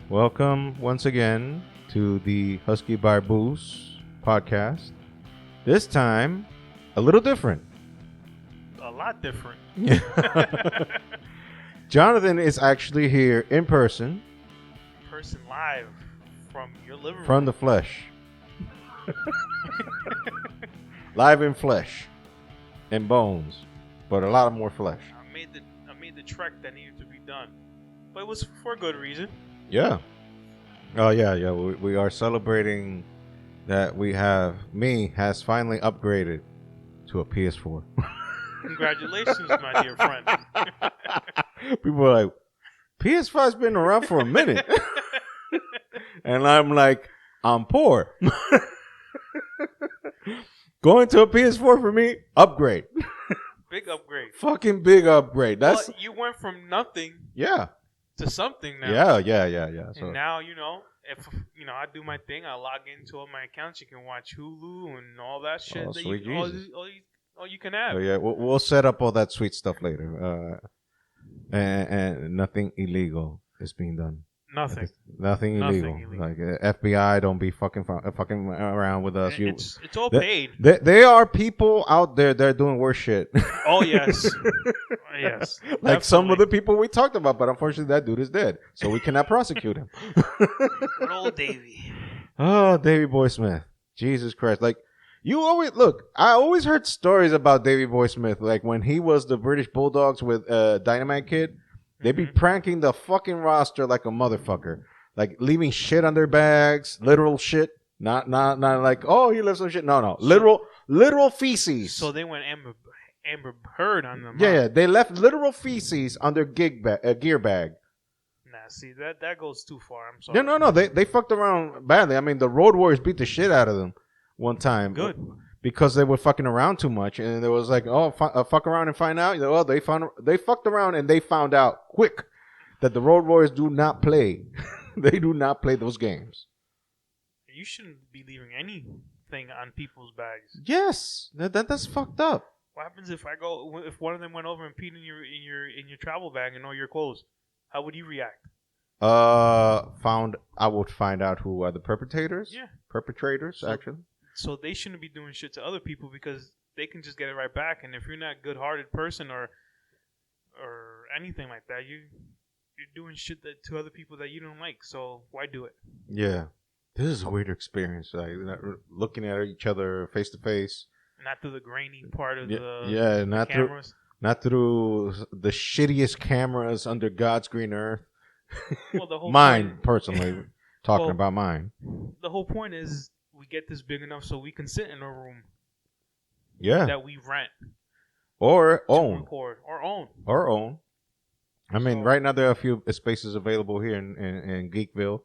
Welcome once again to the Husky Barboos podcast. This time, a little different. A lot different. Jonathan is actually here in person. Person live from your living room. From the flesh. Live in flesh and bones, but a lot more flesh. I made the trek that needed to be done, but it was for a good reason. Yeah. Oh yeah. We are celebrating that me has finally upgraded to a PS4. Congratulations, my dear friend. People are like, PS5's been around for a minute. And I'm like, I'm poor. Going to a PS4 for me, upgrade. Big upgrade. Fucking big upgrade. That's you went from nothing yeah. to something now. Yeah. So and now, if I do my thing, I log into all my accounts. You can watch Hulu and all that shit. Oh, That sweet Jesus. all you can have. Oh, yeah, we'll set up all that sweet stuff later. And nothing illegal is being done. Nothing illegal. Like FBI, don't be fucking around with us. It's all paid. There are people out there that are doing worse shit. Oh yes, yes. Like Definitely. some of the people we talked about, but unfortunately that dude is dead, so we cannot prosecute him. Good old Davey. Oh, Davey Boy Smith. Jesus Christ! Like you always look. I always heard stories about Davey Boy Smith, like when he was the British Bulldogs with Dynamite Kid. They be pranking the fucking roster like a motherfucker. Like leaving shit on their bags, literal shit. Not like, oh, he left some shit. No. Literal feces. So they went Amber Heard on them. Yeah. They left literal feces on their gear bag. Nah, see, that goes too far. I'm sorry. No. They fucked around badly. I mean, the Road Warriors beat the shit out of them one time. Good. Because they were fucking around too much, and it was like, oh, fuck around and find out. Well, they fucked around and they found out quick that the Road Warriors do not play. They do not play those games. You shouldn't be leaving anything on people's bags. Yes, that's fucked up. What happens if one of them went over and peed in your travel bag and all your clothes? How would you react? I would find out who are the perpetrators. Yeah, perpetrators actually. So they shouldn't be doing shit to other people because they can just get it right back. And if you're not a good-hearted person or anything like that, you're doing shit to other people that you don't like. So why do it? Yeah, this is a weird experience. Like looking at each other face to face. Not through the grainy part of not cameras. Not through the shittiest cameras under God's green earth. Well, the whole mine personally talking about mine. The whole point is. We get this big enough so we can sit in a room that we rent. Or own. Record. Or own. I mean, right now there are a few spaces available here in Geekville.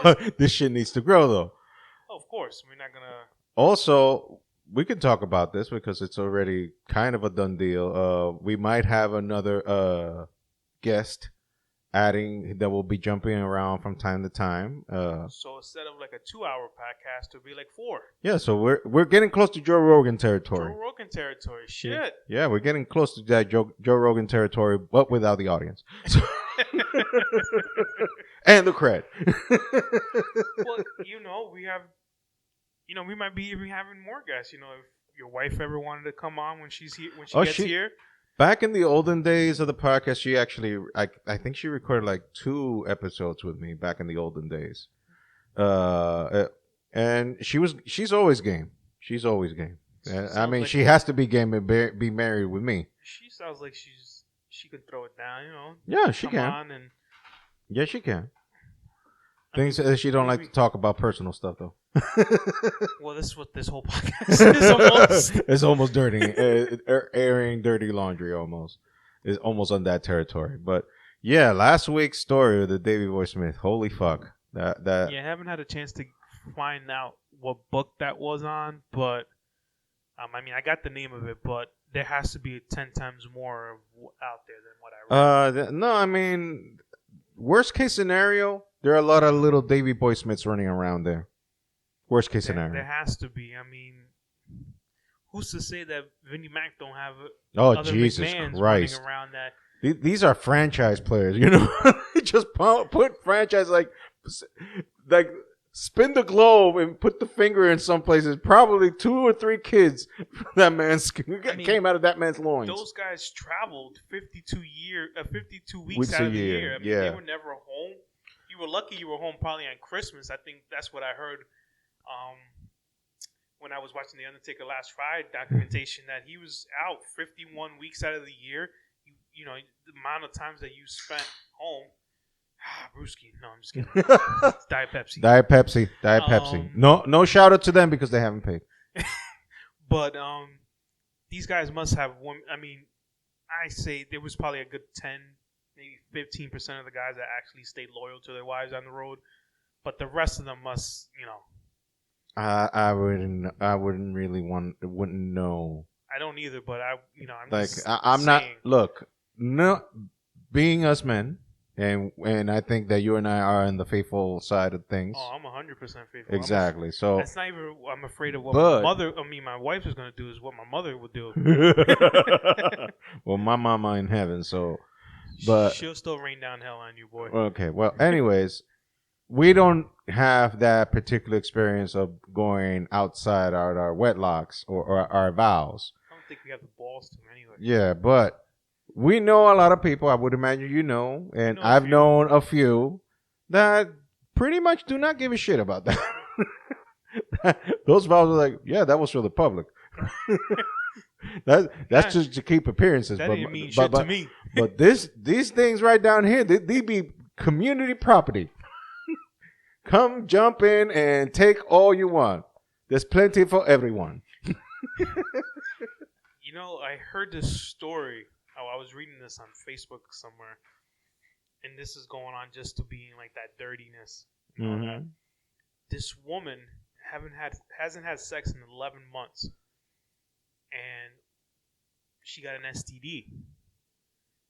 But this shit needs to grow, though. Oh, of course. We're not going to... Also, we can talk about this because it's already kind of a done deal. We might have another guest adding that will be jumping around from time to time. So instead of like a 2-hour podcast, it'll be like 4. Yeah, so we're getting close to Joe Rogan territory. Shit. Yeah, we're getting close to that Joe Rogan territory, but without the audience. So and the cred. Well, we might be even having more guests. If your wife ever wanted to come on when she's here, gets here. Back in the olden days of the podcast, she actually, I think she recorded like 2 episodes with me back in the olden days. And she's always game. She's always game. I mean, she has to be game and be married with me. She sounds like she could throw it down, Yeah, she can. Yeah, she can. Things that she don't like to talk about personal stuff, though. Well, this is what this whole podcast is almost. It's almost dirty. Airing dirty laundry almost. It's almost on that territory. But, yeah, last week's story of the Davey Boy Smith. Holy fuck. Yeah, I haven't had a chance to find out what book that was on, but, I got the name of it, but there has to be 10 times more out there than what I read. No, worst case scenario, there are a lot of little Davey Boy Smiths running around there. Worst case scenario. There has to be. Who's to say that Vinnie Mac don't have other Jesus McMahons running around These are franchise players, you know. Just put franchise like spin the globe and put the finger in some places. Probably 2 or 3 kids that came out of that man's loins. Those guys traveled 52 weeks out of the year. I mean, they were never home. You were lucky you were home probably on Christmas. I think that's what I heard when I was watching The Undertaker Last Ride documentation, that he was out 51 weeks out of the year. You know, the amount of times that you spent home. Brewski. No, I'm just kidding. It's Diet Pepsi. Diet Pepsi. No shout out to them because they haven't paid. But these guys must have one. I mean, I say there was probably a good 10, maybe 15% of the guys that actually stayed loyal to their wives on the road. But the rest of them must, you know. I wouldn't really wouldn't know. I don't either, but I'm like just I'm saying. not. Look, no, being us men. And I think that you and I are on the faithful side of things. Oh, I'm 100% faithful. Exactly. So that's not even. I'm afraid of what my wife is going to do is what my mother would do. Well, my mama in heaven, so but she'll still rain down hell on you, boy. Okay. Well, anyways, we don't have that particular experience of going outside our wetlocks or our vows. I don't think we have the balls to anyway. Yeah, but. We know a lot of people, I would imagine and I've known a few that pretty much do not give a shit about that. Those vows are like, yeah, that was for the public. That's just to keep appearances. That didn't mean shit to me. But these these right down here, they be community property. Come jump in and take all you want. There's plenty for everyone. You know, I heard this story. Oh, I was reading this on Facebook somewhere, and this is going on just to being like that dirtiness. Mm-hmm. This woman hasn't had sex in 11 months, and she got an STD.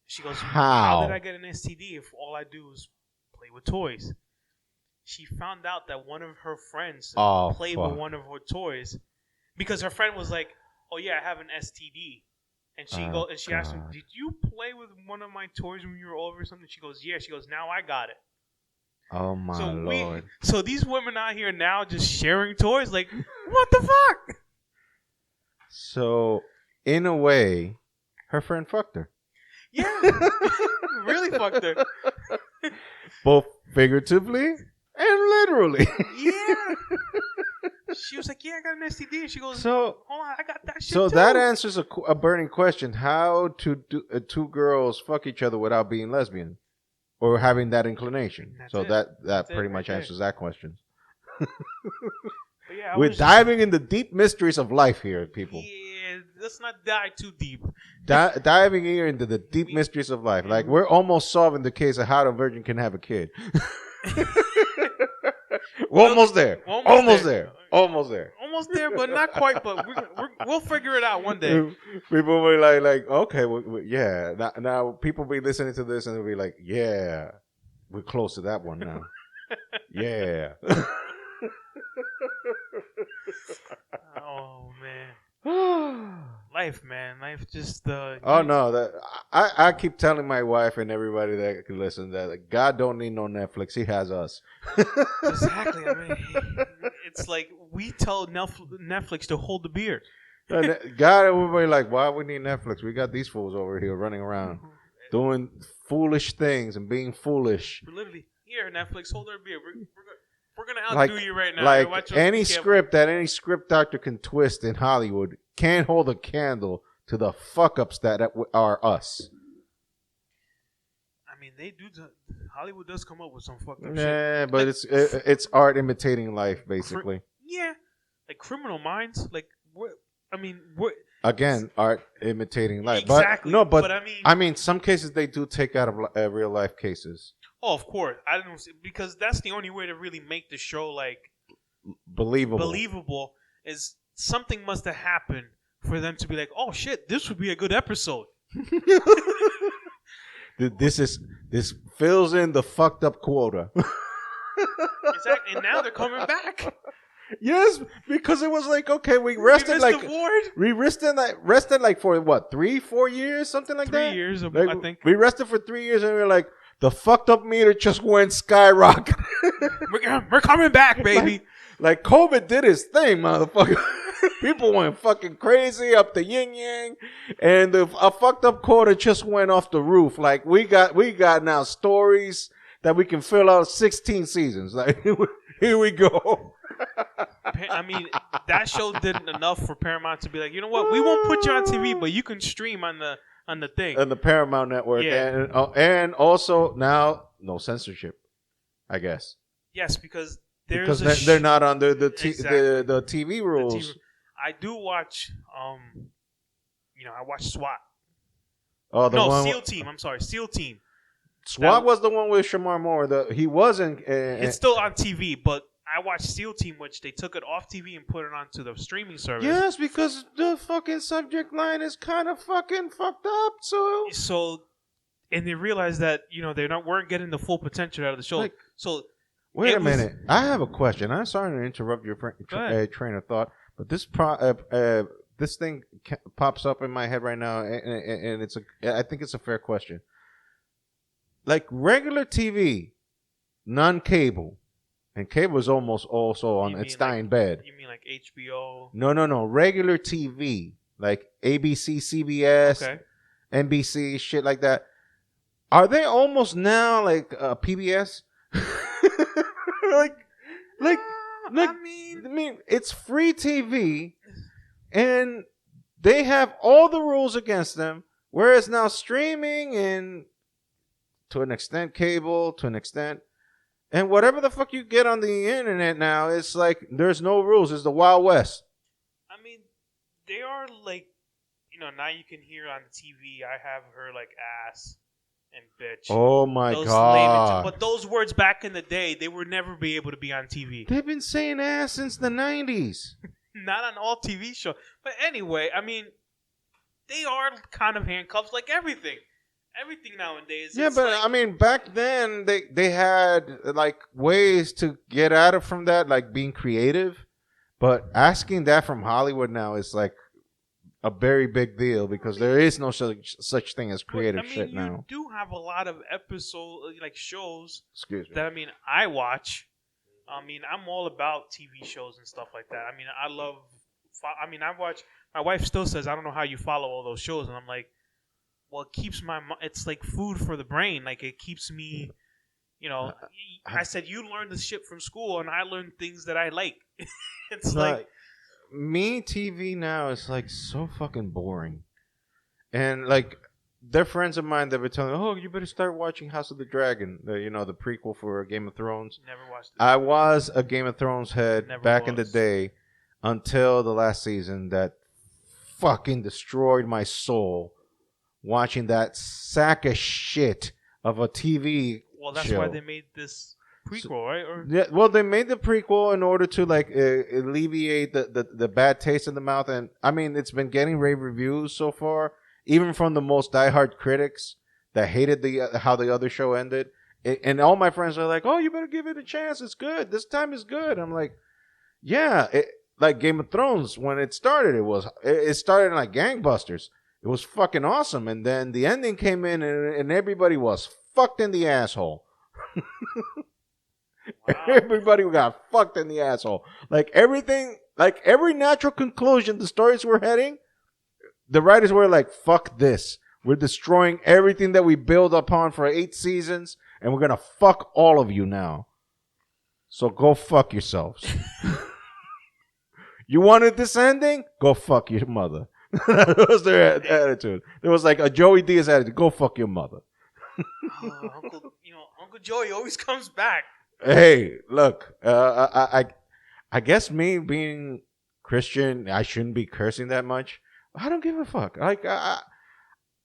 She goes, "How did I get an STD if all I do is play with toys?" She found out that one of her friends played with one of her toys, because her friend was like, "Oh yeah, I have an STD." And she asked him, "Did you play with one of my toys when you were over or something?" She goes, "Yeah." She goes, "Now I got it." Oh my Lord! So these women out here now just sharing toys, like, what the fuck? So, in a way, her friend fucked her. Yeah, really fucked her. Both figuratively and literally. Yeah. She was like, "Yeah, I got an STD." And she goes, "So hold on, I got that shit So too." that answers a burning question: how to do 2 girls fuck each other without being lesbian, or having that inclination? That's so it. that pretty much answers that question. Yeah, we're diving in the deep mysteries of life here, people. Yeah, let's not dive too deep. Diving here into the deep mysteries of life. Like, we're almost solving the case of how a virgin can have a kid. We're almost there. Almost there, but not quite. But we'll figure it out one day. People will be like, okay, yeah. Now people be listening to this and they'll be like, yeah, we're close to that one now. Yeah. Oh man. Life, man. Life just. Oh no, that I keep telling my wife and everybody that can listen that God don't need no Netflix. He has us. Exactly. I mean, it's like we tell Netflix to hold the beer. God, everybody like, why we need Netflix? We got these fools over here running around doing foolish things and being foolish. We're literally here, Netflix. Hold our beer. We're gonna outdo you right now. Like any script that any script doctor can twist in Hollywood can't hold a candle to the fuck ups that are us. I mean, they do. Hollywood does come up with some fucked up shit. Yeah, but it's art imitating life, basically. Yeah, like Criminal Minds. Like what? I mean, again, art imitating life. Exactly. But I mean, some cases they do take out of real life cases. Oh, of course. I don't see, because that's the only way to really make the show like believable. Is something must have happened for them to be like, oh shit, this would be a good episode. This fills in the fucked up quota. Exactly, and now they're coming back. Yes, because it was like, okay, we You rested missed like the ward. we rested like for what 3-4 years, something like 3 that. years, Like, I think. we rested for 3 years, and we were like, the fucked up meter just went skyrocket. We're coming back, baby. Like COVID did his thing, motherfucker. People went fucking crazy up the yin yang, and a fucked up quarter just went off the roof. Like we got now stories that we can fill out 16 seasons. Like here we go. I mean, that show did enough for Paramount to be like, you know what? We won't put you on TV, but you can stream on the thing. And the Paramount Network, Yeah. and also now no censorship, I guess, Yes, because because they're not under the Exactly. the TV rules. The TV I do watch. I watch SWAT. Oh, the one SEAL Team. I'm sorry, SEAL Team. SWAT was the one with Shamar Moore. He wasn't. It's still on TV, but I watched SEAL Team, which they took it off TV and put it onto the streaming service. Yes, because the fucking subject line is kind of fucking fucked up. So, and they realized that they weren't getting the full potential out of the show. Like, so wait a was- minute. I have a question. I'm sorry to interrupt your Go ahead. train of thought, but this thing pops up in my head right now, and I think it's a fair question. Like regular TV, non-cable, and cable is almost also on You its mean dying bed. You mean like HBO? No. Regular TV, like ABC, CBS, Okay. NBC, shit like that. Are they almost now like PBS? like, I mean, it's free TV, and they have all the rules against them. Whereas now streaming and to an extent cable, to an extent, and whatever the fuck you get on the internet now, it's like there's no rules. It's the Wild West. I mean, they are like, now you can hear on the TV. I have her like ass and bitch. Oh my Those god! but those words back in the day, they would never be able to be on TV. They've been saying ass since the 90s. Not on all TV shows. But anyway, I mean, they are kind of handcuffs like everything. Everything nowadays. Yeah, it's but like, I mean, back then they had like ways to get out of from that, like being creative. But asking that from Hollywood now is like a very big deal because there is no such thing as creative shit now. You do have a lot of shows Excuse me. that I watch. I mean, I'm all about TV shows and stuff like that. I mean, I love. I watch. My wife still says, "I don't know how you follow all those shows," and I'm like, "Well, it keeps it's like food for the brain. Like it keeps me." I said you learned this shit from school, and I learned things that I like. It's like me TV now is like so fucking boring, and like they're friends of mine that were telling me, "Oh, you better start watching House of the Dragon." The prequel for Game of Thrones. never watched it. I was a Game of Thrones head Never back in the was. day until the last season that fucking destroyed my soul watching that sack of shit of a TV Well, that's show. why they made this prequel, right? Or Yeah, well, they made the prequel in order to like alleviate the bad taste in the mouth, and I mean it's been getting rave reviews so far, even from the most diehard critics that hated how the other show ended. And all my friends are like, "Oh, you better give it a chance. It's good. This time is good." I'm like, "Yeah." Like Game of Thrones, when it started, it started like gangbusters. It was fucking awesome, and then the ending came in, and everybody was fucked in the asshole. wow. Everybody got fucked in the asshole. Like everything, like every natural conclusion the stories were heading, the writers were like, "Fuck this. We're destroying everything that we build upon for 8 seasons, and we're gonna fuck all of you now. So go fuck yourselves." You wanted this ending? Go fuck your mother. That was their attitude. It was like a Joey Diaz attitude. Go fuck your mother. Uncle Joey always comes back. Hey, look, I guess me being Christian, I shouldn't be cursing that much. I don't give a fuck. Like,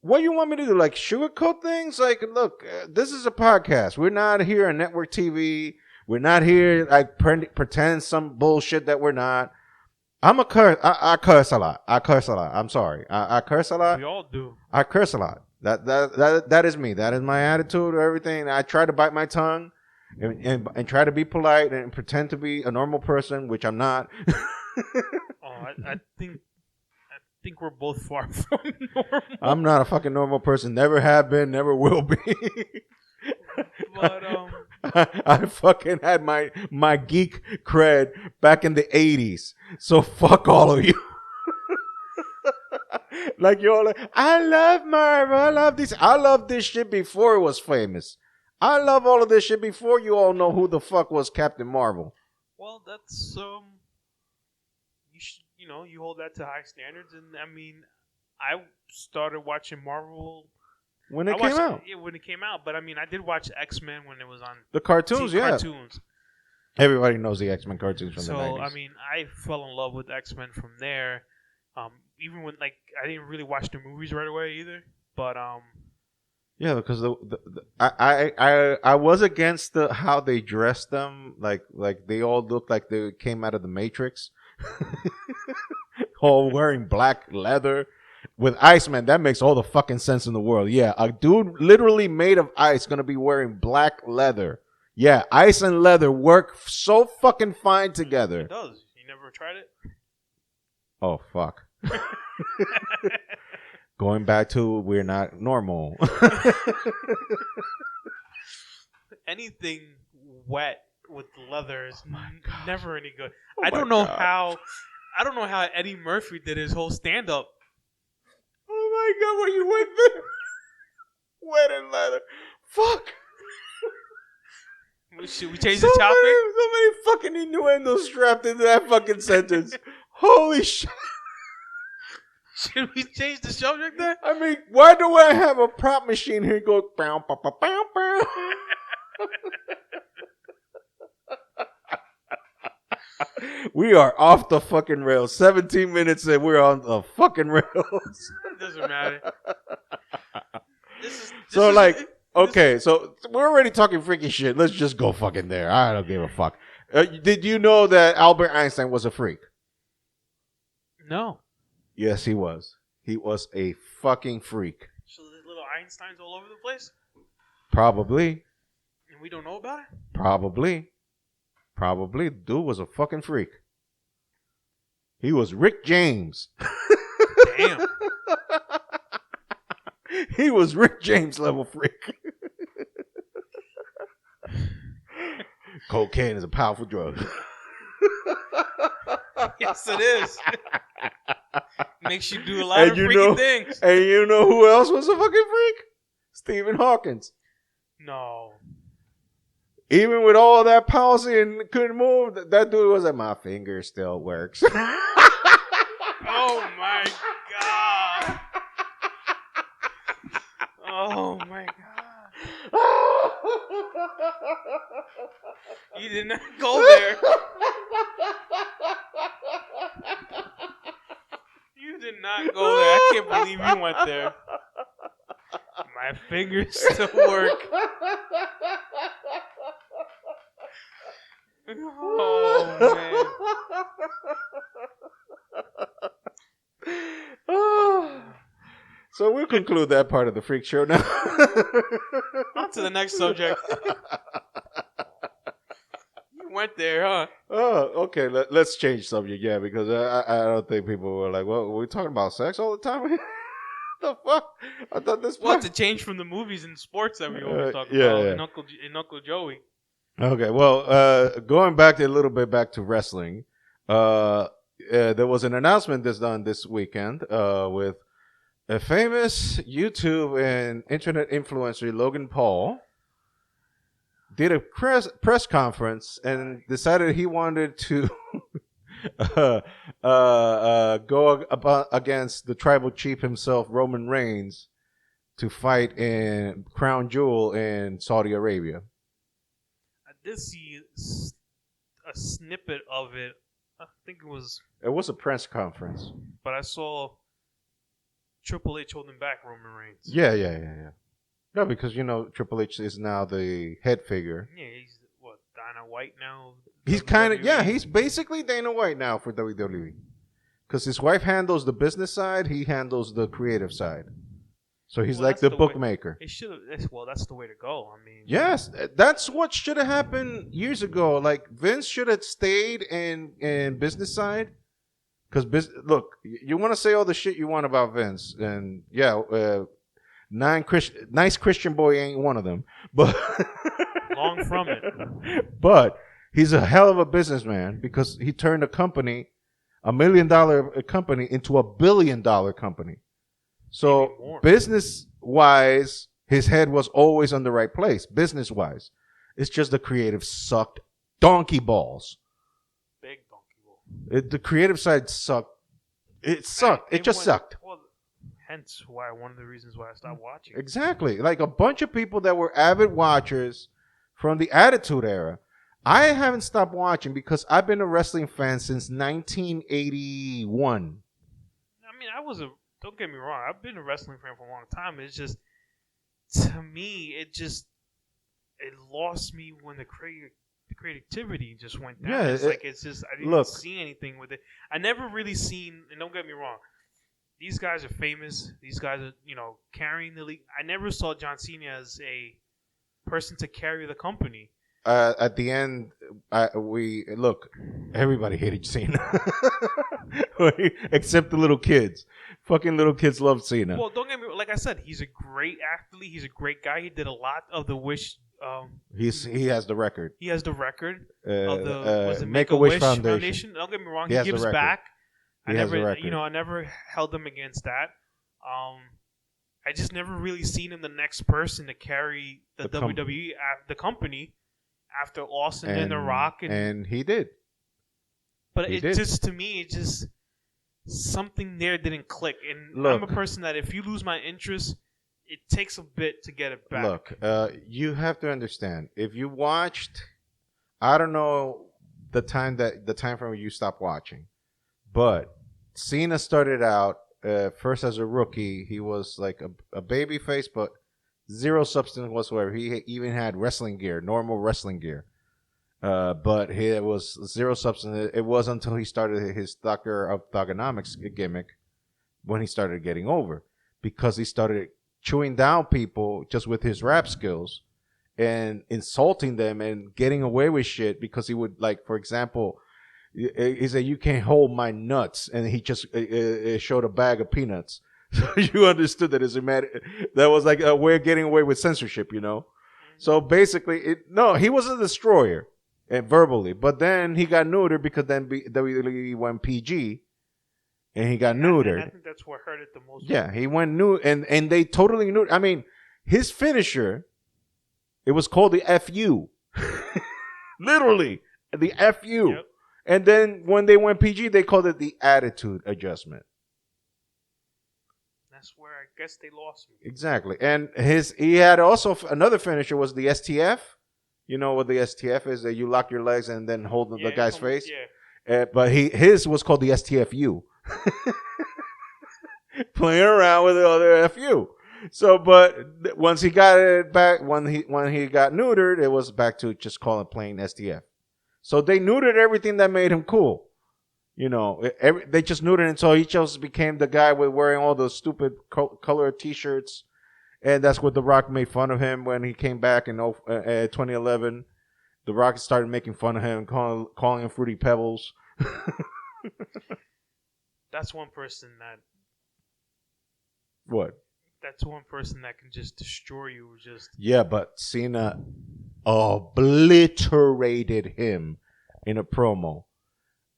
what you want me to do? Like, sugarcoat things? Like, look, this is a podcast. We're not here on network TV. We're not here like pretend some bullshit that we're not. I'm a curse. I curse a lot. I'm sorry. I curse a lot. We all do. I curse a lot. That is me. That is my attitude or everything. I try to bite my tongue. and try to be polite and pretend to be a normal person, which I'm not. I think we're both far from normal. I'm not a fucking normal person. Never have been. Never will be. But I fucking had my geek cred back in the 80s. So fuck all of you. Like you're like, I love Marvel. I love this shit before it was famous. I love all of this shit before you all know who the fuck was Captain Marvel. well, that's you hold that to high standards, and I mean, I started watching Marvel When it came out. When it came out, but I mean, I did watch X-Men when it was on The cartoons, yeah. cartoons. Everybody knows the X-Men cartoons from So the 90s. I mean, I fell in love with X-Men from there. Even when I didn't really watch the movies right away either, but yeah, because I was against how they dressed them, like they all looked like they came out of the Matrix, all wearing black leather. With Iceman, that makes all the fucking sense in the world. Yeah, a dude literally made of ice gonna be wearing black leather. Yeah, ice and leather work so fucking fine together. It does. You never tried it? Oh fuck. Going back to we're not normal. Anything wet with leather is never any good. Oh I don't know how Eddie Murphy did his whole stand up. Oh my god, when you went there. Wet and leather. Fuck. Should we change the topic? So many fucking innuendos strapped into that fucking sentence. Holy shit. Should we change the subject then? I mean, why do I have a prop machine here go bow, bow, bow, bow, bow? We are off the fucking rails. 17 minutes and we're on the fucking rails. It doesn't matter. Okay, so we're already talking freaky shit. Let's just go fucking there. I don't give a fuck. Did you know that Albert Einstein was a freak? No. Yes, he was. He was a fucking freak. So there's little Einsteins all over the place? Probably. And we don't know about it? Probably. Dude was a fucking freak. He was Rick James. Damn. He was Rick James level freak. Cocaine is a powerful drug. Yes, it is. Makes you do a lot of freaky things. And you know who else was a fucking freak? Stephen Hawkins. No. Even with all that palsy and couldn't move, that dude was like, my finger still works. Oh my god. Oh my god. You did not go there. You did not go there. I can't believe you went there. My fingers still work. Oh man. So we'll conclude that part of the freak show now. On to the next subject. You went there, huh? Oh, okay. Let's change subject, yeah, because I don't think people were like, well, we're talking about sex all the time. The fuck? I thought this was to change from the movies and sports that we always talk about in Uncle Joey. Okay, well, going back a little bit back to wrestling, there was an announcement that's done this weekend with a famous YouTube and internet influencer, Logan Paul, did a press conference and decided he wanted to go against the tribal chief himself, Roman Reigns, to fight in Crown Jewel in Saudi Arabia. I did see a snippet of it. I think it was a press conference, but I saw Triple H holding back Roman Reigns. Yeah. No, because Triple H is now the head figure. Yeah, he's Dana White now. He's kind of he's basically Dana White now for WWE, because his wife handles the business side, he handles the creative side. So he's Well, like that's the the way- bookmaker. It should have. Well, that's the way to go. I mean, Yes, that's what should have happened years ago. Like Vince should have stayed in business side. Because look, you want to say all the shit you want about Vince, and yeah, nice Christian boy ain't one of them, but long from it. But he's a hell of a businessman because he turned $1 million company into $1 billion company. So business wise, his head was always on the right place. Business wise, it's just the creative sucked donkey balls. Big donkey ball. The creative side sucked. It sucked. It just sucked. Well, hence why one of the reasons why I stopped watching. Exactly. Like a bunch of people that were avid watchers from the Attitude Era. I haven't stopped watching because I've been a wrestling fan since 1981. I mean, don't get me wrong, I've been a wrestling fan for a long time. It's just, to me, it lost me when the creativity just went down. Yeah, I didn't see anything with it. I never really seen, and don't get me wrong, these guys are famous. These guys are, carrying the league. I never saw John Cena as a person to carry the company. At the end, everybody hated Cena. Except the little kids. Fucking little kids love Cena. Well, don't get me wrong. Like I said, he's a great athlete. He's a great guy. He did a lot of the Wish. He has the record. He has the record of the Make-A-Wish Foundation. Don't get me wrong. He gives back. I never held him against that. I just never really seen him the next person to carry the WWE the company after Austin and The Rock, and he did. But just to me, something there didn't click. And I'm a person that if you lose my interest, it takes a bit to get it back. Look, you have to understand. If you watched, I don't know the time frame when you stopped watching, but Cena started out first as a rookie. He was like a baby face, but zero substance whatsoever. He even had wrestling gear, normal wrestling gear. But he was zero substance. It wasn't until he started his Doctor of Thugonomics gimmick when he started getting over, because he started chewing down people just with his rap skills and insulting them and getting away with shit, because he would, like, for example, he said, "You can't hold my nuts," and he just showed a bag of peanuts. So you understood that that was like a way of getting away with censorship, So basically, he was a destroyer, and verbally, but then he got neutered because then WWE went PG, and he got neutered. I think that's what hurt it the most. Yeah, he went new, and they totally neutered. I mean, his finisher, it was called the FU, literally the FU. Yep. And then when they went PG, they called it the Attitude Adjustment. That's where I guess they lost me. Exactly. And he had also another finisher was the STF. You know what the STF is? That you lock your legs and then hold the guy's face. Yeah. But his was called the STFU. Playing around with the other FU. So, but once he got it back, when he got neutered, it was back to just calling plain STF. So they neutered everything that made him cool. They just neutered until he just became the guy with wearing all those stupid colored T-shirts, and that's what The Rock made fun of him when he came back in 2011. The Rock started making fun of him, calling him Fruity Pebbles. That's one person that. What? That's one person that can just destroy you. Yeah, but Cena obliterated him in a promo.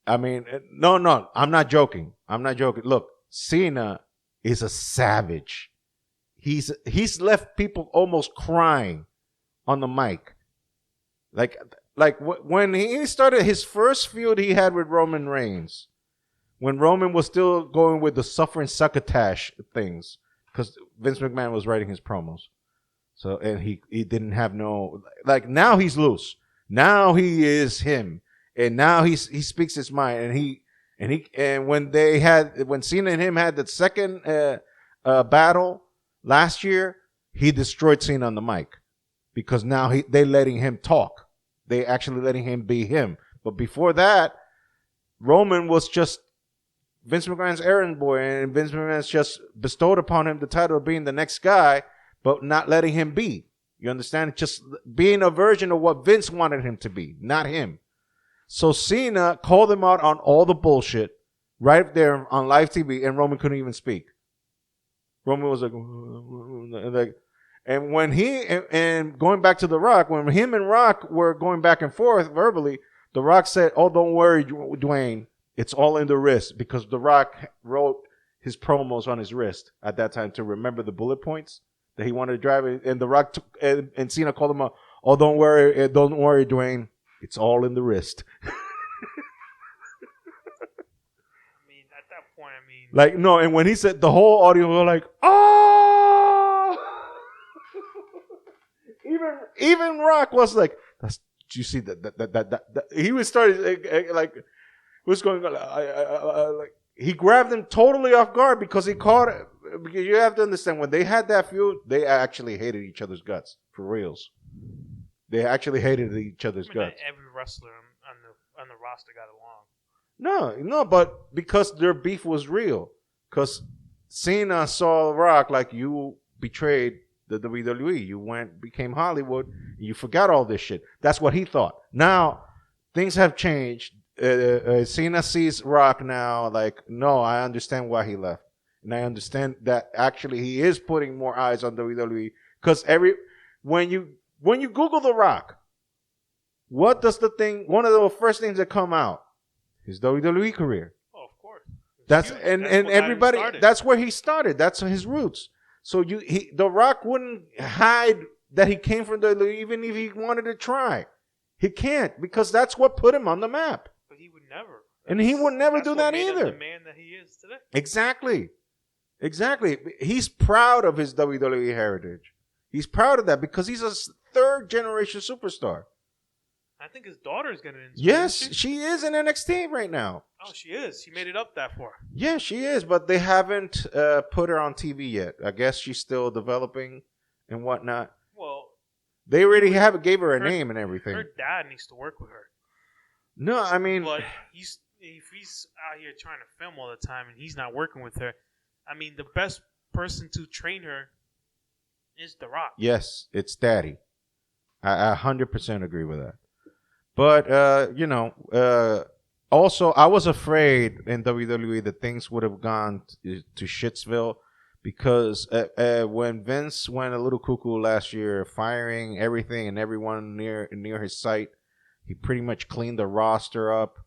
I mean, no, I'm not joking. Look, Cena is a savage. He's left people almost crying on the mic. Like when he started his first feud he had with Roman Reigns, when Roman was still going with the suffering succotash things, because Vince McMahon was writing his promos. So, and he didn't have now he's loose. Now he is him. And now he speaks his mind, and when Cena and him had the second battle last year, he destroyed Cena on the mic, because now they letting him talk. They actually letting him be him. But before that, Roman was just Vince McMahon's errand boy, and Vince McMahon's just bestowed upon him the title of being the next guy, but not letting him be. You understand? Just being a version of what Vince wanted him to be, not him. So Cena called him out on all the bullshit right there on live TV, and Roman couldn't even speak. Roman was like, and when and going back to The Rock, when him and Rock were going back and forth verbally, The Rock said, "Oh, don't worry, Dwayne. It's all in the wrist," because The Rock wrote his promos on his wrist at that time to remember the bullet points that he wanted to drive. And The Rock and Cena called him up. "Oh, don't worry, Dwayne. It's all in the wrist." At that point, like, no. And when he said, the whole audience were like, "Oh!" even Rock was like, "That's." Do you see that he was started like. What's going on? Like, he grabbed him totally off guard because he caught it. Because you have to understand, when they had that feud, they actually hated each other's guts, for reals. They actually hated each other's guts. Every wrestler on the roster got along. No, but because their beef was real. Because Cena saw Rock like, you betrayed the WWE. You became Hollywood. You forgot all this shit. That's what he thought. Now, things have changed. Cena sees Rock now like, no, I understand why he left, and I understand that actually he is putting more eyes on WWE, because when you Google The Rock, what does one of the first things that come out? His WWE career. Oh, of course. That's everybody. That's where he started. That's his roots. So The Rock wouldn't hide that he came from WWE, even if he wanted to try. He can't, because that's what put him on the map. But he would never. And he would never do that either. The man that he is today. Exactly. He's proud of his WWE heritage. He's proud of that because he's a third generation superstar. I think his daughter is getting into it. Yes, she is in NXT right now. Oh, she is. She made it up that far. Yeah, she is, but they haven't put her on TV yet. I guess she's still developing and whatnot. Well, they already gave her a name and everything. Her dad needs to work with her. No, I mean, but if he's out here trying to film all the time and he's not working with her, I mean, the best person to train her is The Rock. Yes, it's Daddy. I 100% agree with that. But also I was afraid in WWE that things would have gone to Shitsville, because when Vince went a little cuckoo last year, firing everything and everyone near his site, he pretty much cleaned the roster up.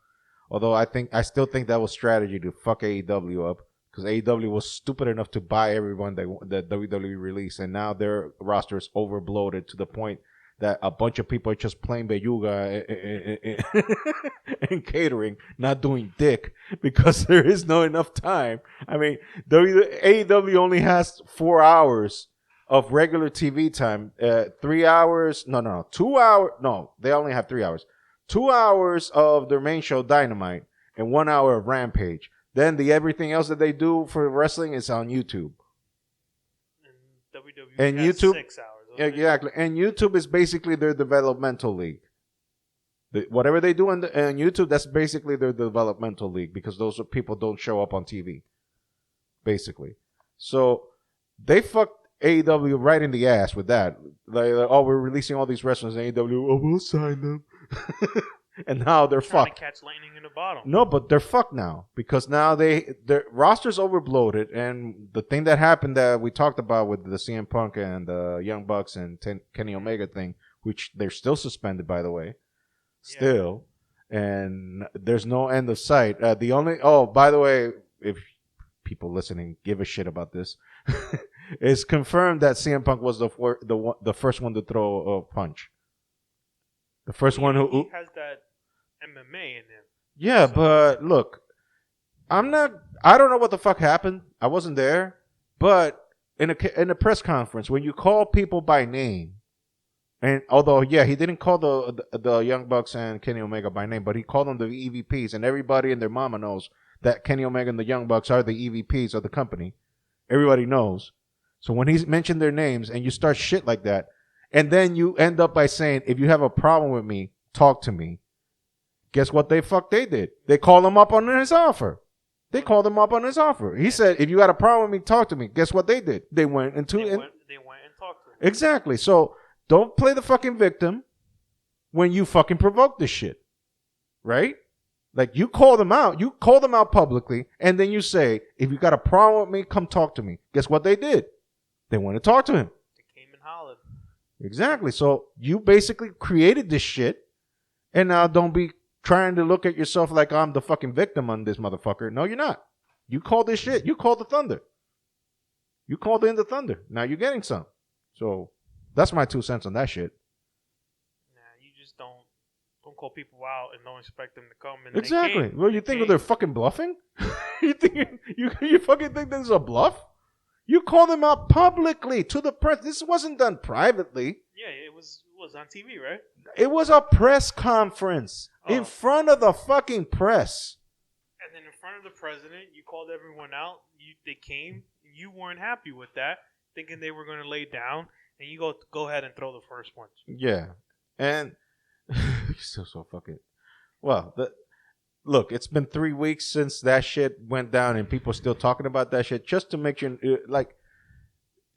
Although I still think that was strategy to fuck AEW up, because AEW was stupid enough to buy everyone that WWE released, and now their roster is overbloated to the point that a bunch of people are just playing Beyuga and catering, not doing dick, because there is no enough time. I mean, AEW only has 4 hours of regular TV time. 3 hours, 2 hours. No, they only have 3 hours. 2 hours of their main show, Dynamite, and 1 hour of Rampage. Then everything else that they do for wrestling is on YouTube. And WWE and has YouTube, 6 hours. Exactly. And YouTube is basically their developmental league. Whatever they do on YouTube, that's basically their developmental league, because those people don't show up on TV, basically. So they fucked AEW right in the ass with that. Like, oh, we're releasing all these wrestlers in AEW. Oh, we'll sign them. And now they're trying fucked. To catch lightning in the bottle. No, but they're fucked now, because now their roster's overbloated, and the thing that happened that we talked about with the CM Punk and the Young Bucks and Kenny Omega thing, which they're still suspended, by the way, and there's no end of sight. By the way, if people listening give a shit about this, it's confirmed that CM Punk was the first one to throw a punch. The first one who has that MMA in him. Yeah, but look, I don't know what the fuck happened. I wasn't there, but in a press conference, when you call people by name, and although he didn't call the Young Bucks and Kenny Omega by name, but he called them the EVPs, and everybody and their mama knows that Kenny Omega and the Young Bucks are the EVPs of the company. Everybody knows. So when he mentioned their names and you start shit like that, and then you end up by saying, if you have a problem with me, talk to me. Guess what they did? They called him up on his offer. They called him up on his offer. He said, if you got a problem with me, talk to me. Guess what they did? They went and They went and talked to him. Exactly. So don't play the fucking victim when you fucking provoke this shit. Right? Like, you call them out. You call them out publicly, and then you say, if you got a problem with me, come talk to me. Guess what they did? They went to talk to him. They came and hollered. Exactly. So you basically created this shit, and now don't be trying to look at yourself like I'm the fucking victim on this motherfucker. No, you're not. You called this shit. You called the thunder. You called in the thunder. Now you're getting some. So that's my 2 cents on that shit. Nah, you just don't call people out and don't expect them to come. And Exactly. Well, you think they're fucking bluffing? you fucking think this is a bluff? You call them out publicly to the press. This wasn't done privately. Yeah, it was on TV, right? It was a press conference in front of the fucking press. And then in front of the president, you called everyone out. They came. You weren't happy with that, thinking they were going to lay down, and you go ahead and throw the first punch. Yeah, and still so fucking. Well, look, it's been 3 weeks since that shit went down, and people are still talking about that shit. Just to make you like,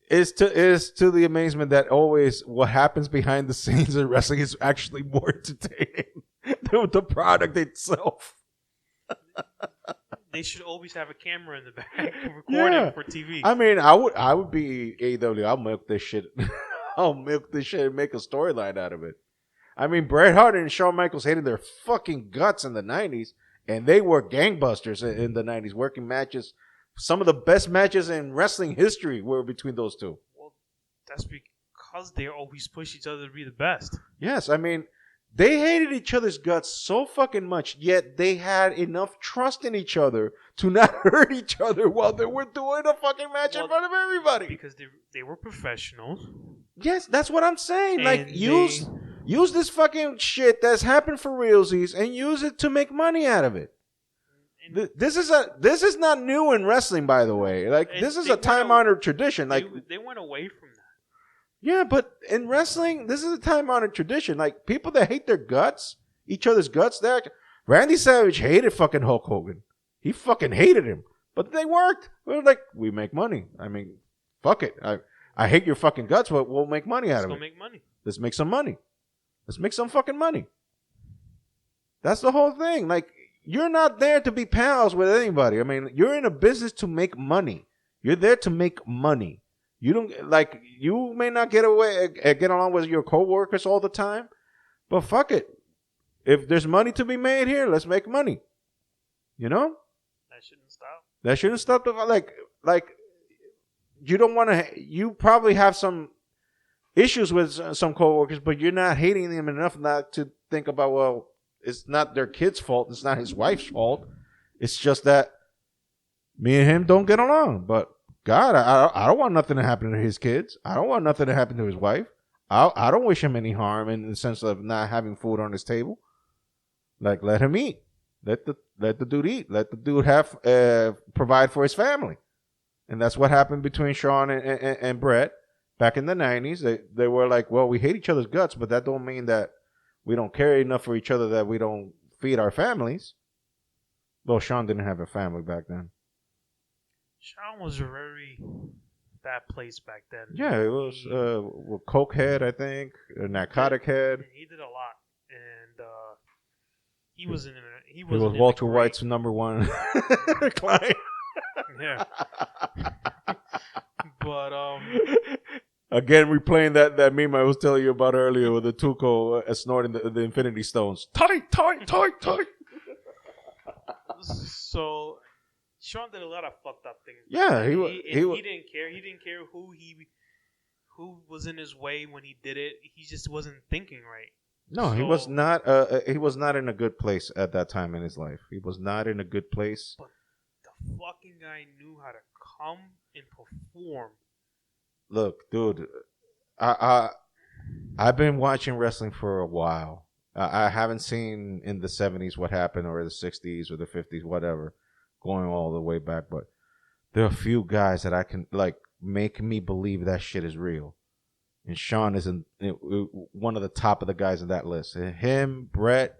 is to the amazement that always what happens behind the scenes in wrestling is actually more entertaining than the product itself. They should always have a camera in the back recording for TV. I mean, I would be AEW. I'll milk this shit. I'll milk this shit and make a storyline out of it. I mean, Bret Hart and Shawn Michaels hated their fucking guts in the 90s, and they were gangbusters in the 90s, working matches. Some of the best matches in wrestling history were between those two. Well, that's because they always push each other to be the best. Yes, I mean, they hated each other's guts so fucking much, yet they had enough trust in each other to not hurt each other while they were doing a fucking match in front of everybody. Because they were professionals. Yes, that's what I'm saying. Like, use this fucking shit that's happened for realsies and use it to make money out of it. This is not new in wrestling, by the way. Like, this is a time-honored tradition. Like, they went away from that. Yeah, but in wrestling, this is a time-honored tradition. Like, people that hate their guts, each other's guts, Randy Savage hated fucking Hulk Hogan. He fucking hated him. But they worked. We're like, we make money. I mean, fuck it. I hate your fucking guts, but we'll make money out of it. Let's go make money. Let's make some money. Let's make some fucking money. That's the whole thing. Like, you're not there to be pals with anybody. I mean, you're in a business to make money. You're there to make money. You don't like. You may not get along with your coworkers all the time, but fuck it. If there's money to be made here, let's make money. You know. That shouldn't stop. That shouldn't stop. Like you don't want to. You probably have some issues with some coworkers, but you're not hating them enough not to think about, well, it's not their kid's fault. It's not his wife's fault. It's just that me and him don't get along. But God, I don't want nothing to happen to his kids. I don't want nothing to happen to his wife. I don't wish him any harm in the sense of not having food on his table. Like, let him eat. Let the dude eat. Let the dude have provide for his family. And that's what happened between Shawn and Bret back in the 90s. They were like, well, we hate each other's guts, but that don't mean that we don't care enough for each other that we don't feed our families. Though Shawn didn't have a family back then. Shawn was a very bad place back then. Yeah, it was coke head, I think, a narcotic head. He did a lot, and he was Walter White's number one client. Yeah, but again, replaying that meme I was telling you about earlier with the Tuco snorting the Infinity Stones. Tight. So Shawn did a lot of fucked up things. Yeah, he didn't care. He didn't care who was in his way when he did it. He just wasn't thinking right. No, he was not. He was not in a good place at that time in his life. He was not in a good place. But the fucking guy knew how to come and perform. Look, dude, I've been watching wrestling for a while. I haven't seen in the 70s what happened, or the 60s, or the 50s, whatever, going all the way back. But there are a few guys that I can make me believe that shit is real. And Shawn is one of the top of the guys in that list. Him, Bret,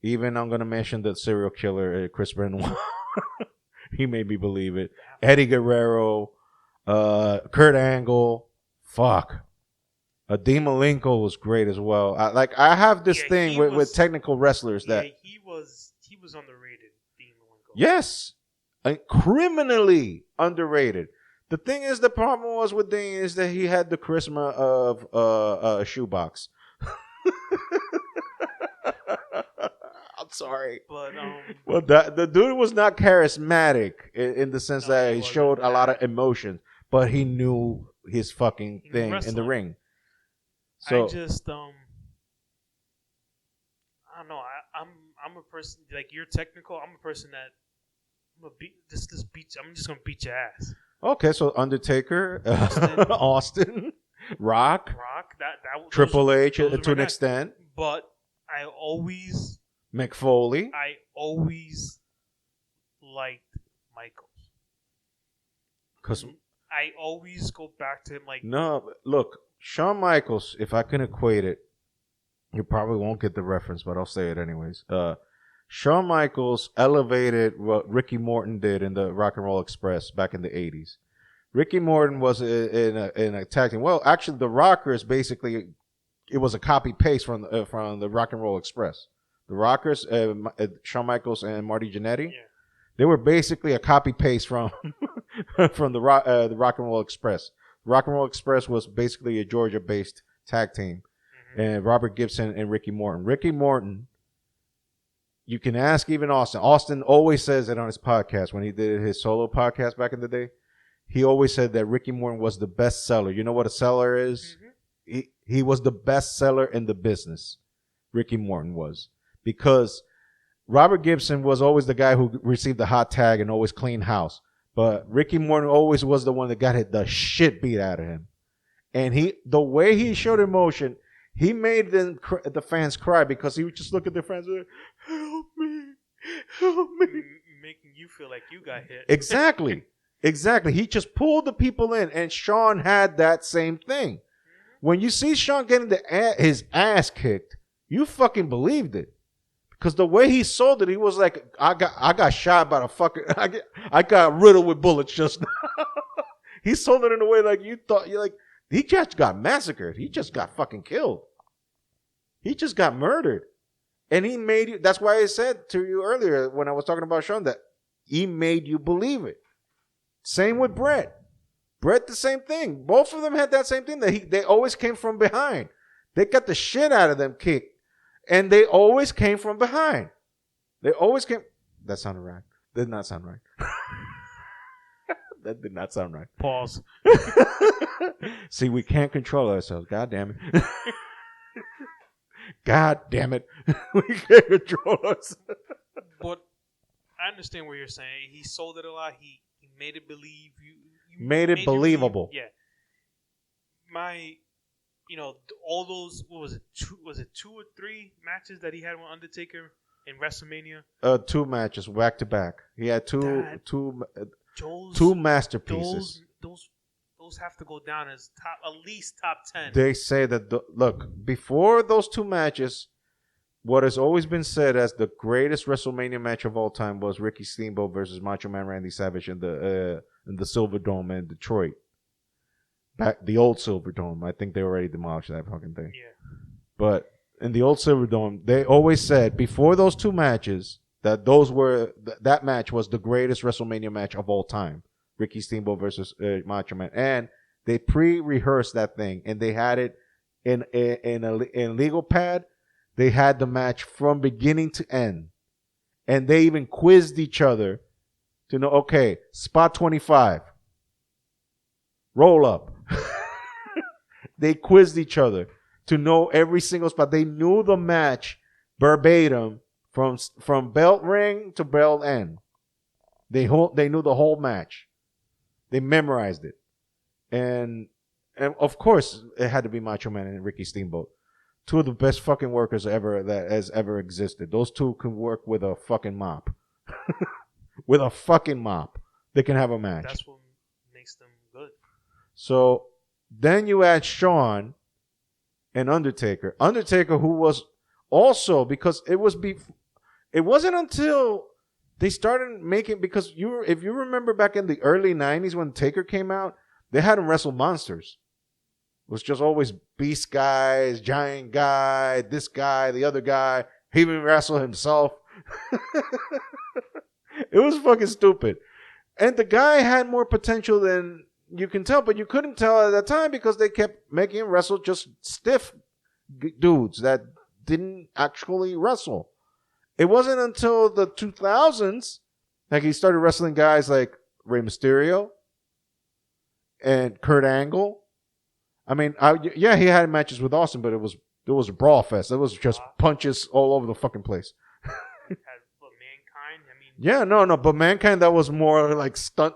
even I'm going to mention the serial killer, Chris Benoit. He made me believe it. Eddie Guerrero, Kurt Angle, fuck. Dean Malenko was great as well. I have this thing with technical wrestlers that he was underrated. Dean Malenko. Yes, criminally underrated. The thing is, the problem was with Dean is that he had the charisma of a shoebox. I'm sorry, but well, the dude was not charismatic in the sense that he showed a lot of emotion, but he knew his fucking thing in the ring. So I just I don't know. I'm a person like you're technical. I'm a person that I'm just gonna beat your ass. Okay, so Undertaker, Austin, Rock, that Triple H to an extent, but I always Mick Foley. I always liked Michaels Because I always go back to him. Like no, look, Shawn Michaels. If I can equate it, you probably won't get the reference, but I'll say it anyways. Shawn Michaels elevated what Ricky Morton did in the Rock and Roll Express back in the 80s. Ricky Morton was in a tag team. Well, actually, the Rockers basically it was a copy paste from the Rock and Roll Express. The Rockers, Shawn Michaels and Marty Jannetty, they were basically a copy paste from from the Rock and Roll Express. Rock and Roll Express was basically a Georgia-based tag team, and Robert Gibson and Ricky Morton. Ricky Morton. You can ask even Austin. Austin always says it on his podcast when he did his solo podcast back in the day. He always said that Ricky Morton was the best seller. You know what a seller is? Mm-hmm. He was the best seller in the business. Ricky Morton was. Because Robert Gibson was always the guy who received the hot tag and always cleaned house. But Ricky Morton always was the one that got the shit beat out of him. And the way he showed emotion, he made the fans cry because he would just look at the fans and help me, help me. Making you feel like you got hit. Exactly. He just pulled the people in, and Shawn had that same thing. When you see Shawn getting his ass kicked, you fucking believed it. Because the way he sold it, he was like, I got shot by the fucking, I got riddled with bullets just now. He sold it in a way like you thought, you're like, he just got massacred. He just got fucking killed. He just got murdered. And he made you, that's why I said to you earlier when I was talking about Shawn that he made you believe it. Same with Bret. Bret, the same thing. Both of them had that same thing. They always came from behind. They got the shit out of them kicked. And they always came from behind. They always came. That sounded right. Did not sound right. That did not sound right. Pause. See, we can't control ourselves. God damn it. God damn it. We can't control ourselves. But I understand what you're saying. He sold it a lot. He made it believe. You made it believable. Yeah. All those, what was it? Two or three matches that he had with Undertaker in WrestleMania? 2 matches back to back. He had two masterpieces. Those have to go down as at least top 10. They say that look, before those 2 matches, what has always been said as the greatest WrestleMania match of all time was Ricky Steamboat versus Macho Man Randy Savage in the Silverdome in Detroit. Back the old Silverdome. I think they already demolished that fucking thing. Yeah. But in the old Silverdome, they always said before those 2 matches that that match was the greatest WrestleMania match of all time. Ricky Steamboat versus Macho Man, and they pre-rehearsed that thing, and they had it in a legal pad. They had the match from beginning to end, and they even quizzed each other to know, okay, spot 25, roll up. They quizzed each other to know every single spot. They knew the match verbatim from belt ring to belt end. They knew the whole match. They memorized it. And of course, it had to be Macho Man and Ricky Steamboat. 2 of the best fucking workers that has ever existed. Those 2 can work with a fucking mop. With a fucking mop. They can have a match. That's what makes them good. So then you add Shawn and Undertaker. Undertaker, who was also, because it wasn't until they started making, because if you remember back in the early 90s when Taker came out, they had him wrestle monsters. It was just always beast guys, giant guy, this guy, the other guy. He even wrestled himself. It was fucking stupid. And the guy had more potential than you can tell, but you couldn't tell at that time because they kept making him wrestle just stiff dudes that didn't actually wrestle. It wasn't until the 2000s like he started wrestling guys like Rey Mysterio and Kurt Angle. I mean, he had matches with Austin, but it was a brawl fest. It was just punches all over the fucking place. Yeah, no, but Mankind, that was more like stunt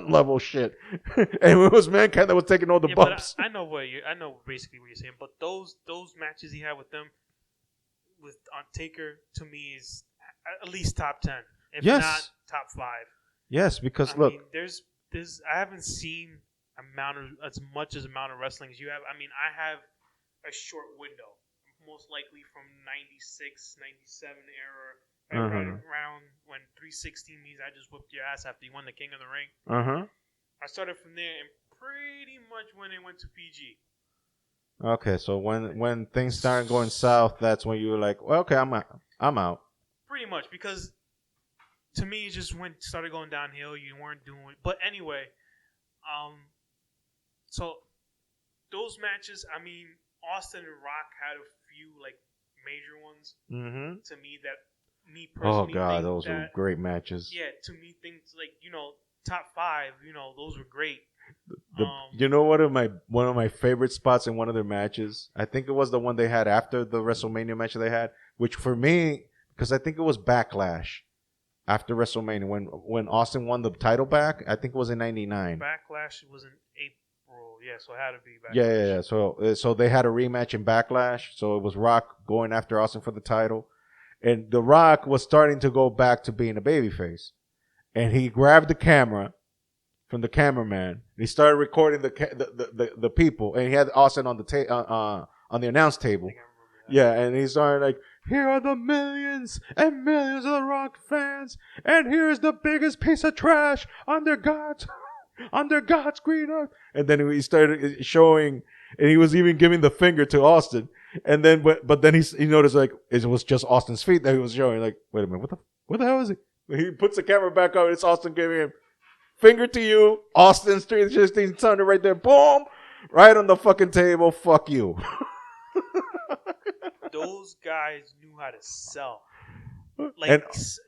level shit, and it was Mankind that was taking all the bumps. But I know basically what you're saying. But those matches he had with them, on Taker, to me is at least top 10, if not top 5. Yes, because I mean, there's I haven't seen as much amount of wrestling as you have. I mean, I have a short window, most likely from 96, 97 era. Around when 316 means I just whooped your ass after you won the King of the Ring. I started from there, and pretty much when it went to PG. Okay, so when things started going south, that's when you were like, well, okay, I'm out. Pretty much, because to me it just started going downhill. You weren't doing it. But anyway, so those matches, I mean, Austin and Rock had a few like major ones to me that. Me personally, oh god, those were great matches. Yeah, to me, things like top 5, those were great. You know one of my favorite spots in one of their matches? I think it was the one they had after the WrestleMania match they had, which for me, because I think it was Backlash after WrestleMania when Austin won the title back. I think it was in '99. Backlash was in April, yeah, so it had to be Backlash. Yeah. So they had a rematch in Backlash. So it was Rock going after Austin for the title. And The Rock was starting to go back to being a babyface. And he grabbed the camera from the cameraman. And he started recording the people. And he had Austin on the announce table. Yeah, and he started like, here are the millions and millions of The Rock fans. And here's the biggest piece of trash under God's green earth. And then he started showing, and he was even giving the finger to Austin. And then, but then he noticed like it was just Austin's feet that he was showing. Like, wait a minute, what the hell is it? He puts the camera back up. It's Austin giving him finger to you. Austin's 316 Thunder right there. Boom, right on the fucking table. Fuck you. Those guys knew how to sell. Like, and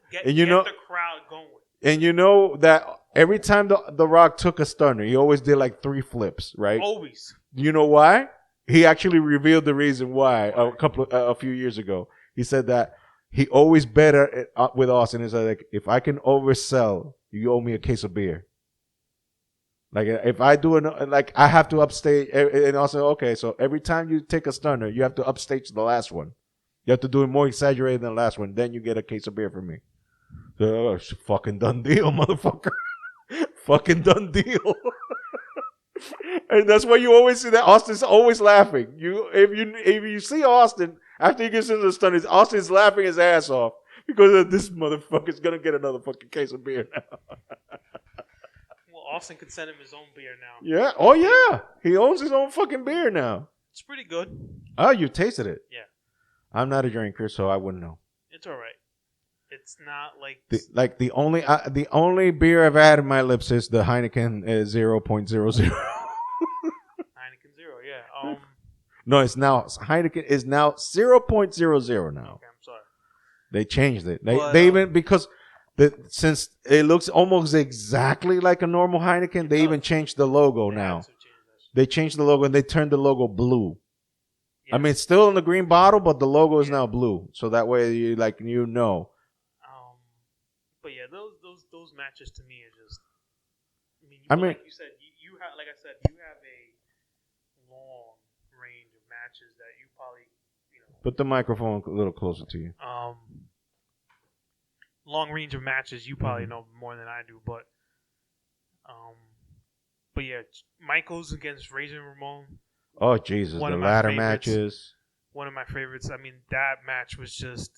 get the crowd going. And you know that every time the Rock took a stunner, he always did like 3 flips, right? Always. You know why? He actually revealed the reason why a few years ago. He said that he always bet with Austin. He's like, if I can oversell, you owe me a case of beer. Like if I do I have to upstage. And Austin, okay, so every time you take a stunner, you have to upstage the last one. You have to do it more exaggerated than the last one. Then you get a case of beer from me. So, fucking done deal, motherfucker. Fucking done deal. And that's why you always see that Austin's always laughing. If you see Austin after he gets into the stun, Austin's laughing his ass off because this motherfucker's gonna get another fucking case of beer now. Well, Austin could send him his own beer now. Yeah. Oh yeah. He owns his own fucking beer now. It's pretty good. Oh, you tasted it? Yeah. I'm not a drinker, so I wouldn't know. It's all right. It's not like the only beer I've had in my lips is the Heineken 0.00. Heineken 0, yeah. No, it's now Heineken is now 0.00 now. Okay, I'm sorry. They changed it. They even because since it looks almost exactly like a normal Heineken, they even changed the logo now. They changed the logo and they turned the logo blue. Yeah. I mean, it's still in the green bottle, but the logo is now blue. So that way you know. But yeah, those matches to me are just. Like you said, you have, like I said, you have a long range of matches that you probably, Put the microphone a little closer to you. Long range of matches, you probably know more than I do, but yeah, Michaels against Razor Ramon. Oh Jesus, the ladder matches. One of my favorites. I mean, that match was just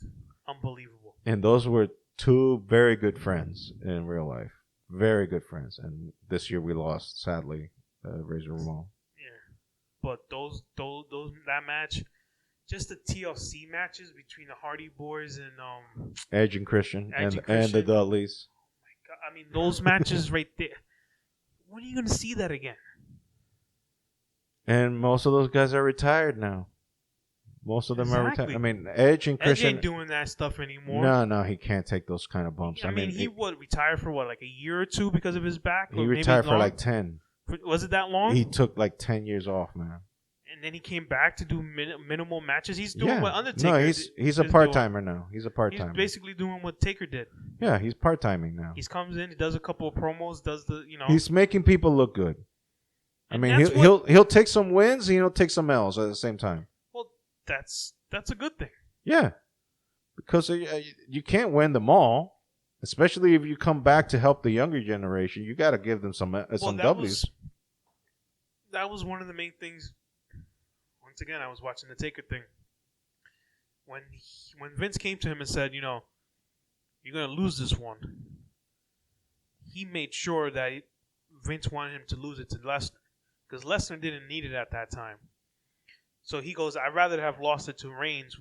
unbelievable. And those were two very good friends in real life. Very good friends. And this year we lost, sadly, Razor Ramon. Yeah, but those that match, just the TLC matches between the Hardy Boys and Edge and Christian, Edge and and Christian. the Dudleys. I mean, those matches right there. When are you going to see that again? And most of those guys are retired now. Most of them are retired. I mean, Edge and Christian. Edge ain't doing that stuff anymore. No, he can't take those kind of bumps. I mean, he would retire for what, like a year or two because of his back? He retired for like 10. Was it that long? He took like 10 years off, man. And then he came back to do minimal matches. He's doing what Undertaker. No, he's a part timer now. He's a part timer. He's basically doing what Taker did. Yeah, he's part timing now. He comes in, he does a couple of promos, does the He's making people look good. I mean, he'll take some wins and he'll take some L's at the same time. Well, that's a good thing. Yeah, because you can't win them all, especially if you come back to help the younger generation. You got to give them some W's. That was one of the main things. Once again, I was watching the Taker thing. When Vince came to him and said, you're going to lose this one, he made sure that Vince wanted him to lose it to Lesnar. Because Lesnar didn't need it at that time. So he goes, I'd rather have lost it to Reigns.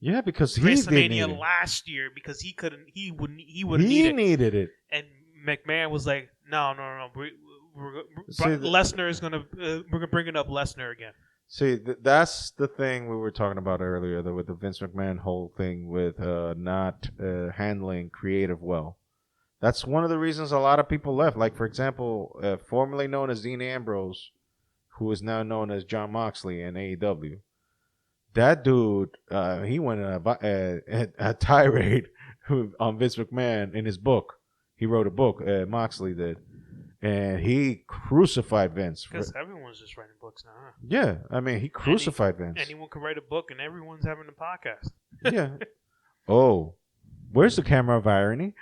Yeah, because he WrestleMania last year, because he couldn't. He would need it. He needed it. And McMahon was like, no. Lesnar is gonna. We're gonna bring it up Lesnar again. See, that's the thing we were talking about earlier, though, with the Vince McMahon whole thing with not handling creative well. That's one of the reasons a lot of people left. Like, for example, formerly known as Dean Ambrose, who is now known as Jon Moxley in AEW. That dude, he went a tirade on Vince McMahon in his book. He wrote a book, Moxley did. And he crucified Vince. Because everyone's just writing books now, huh? Yeah, I mean, he crucified Vince. Anyone can write a book, and everyone's having a podcast. Yeah. Oh, where's the camera of irony?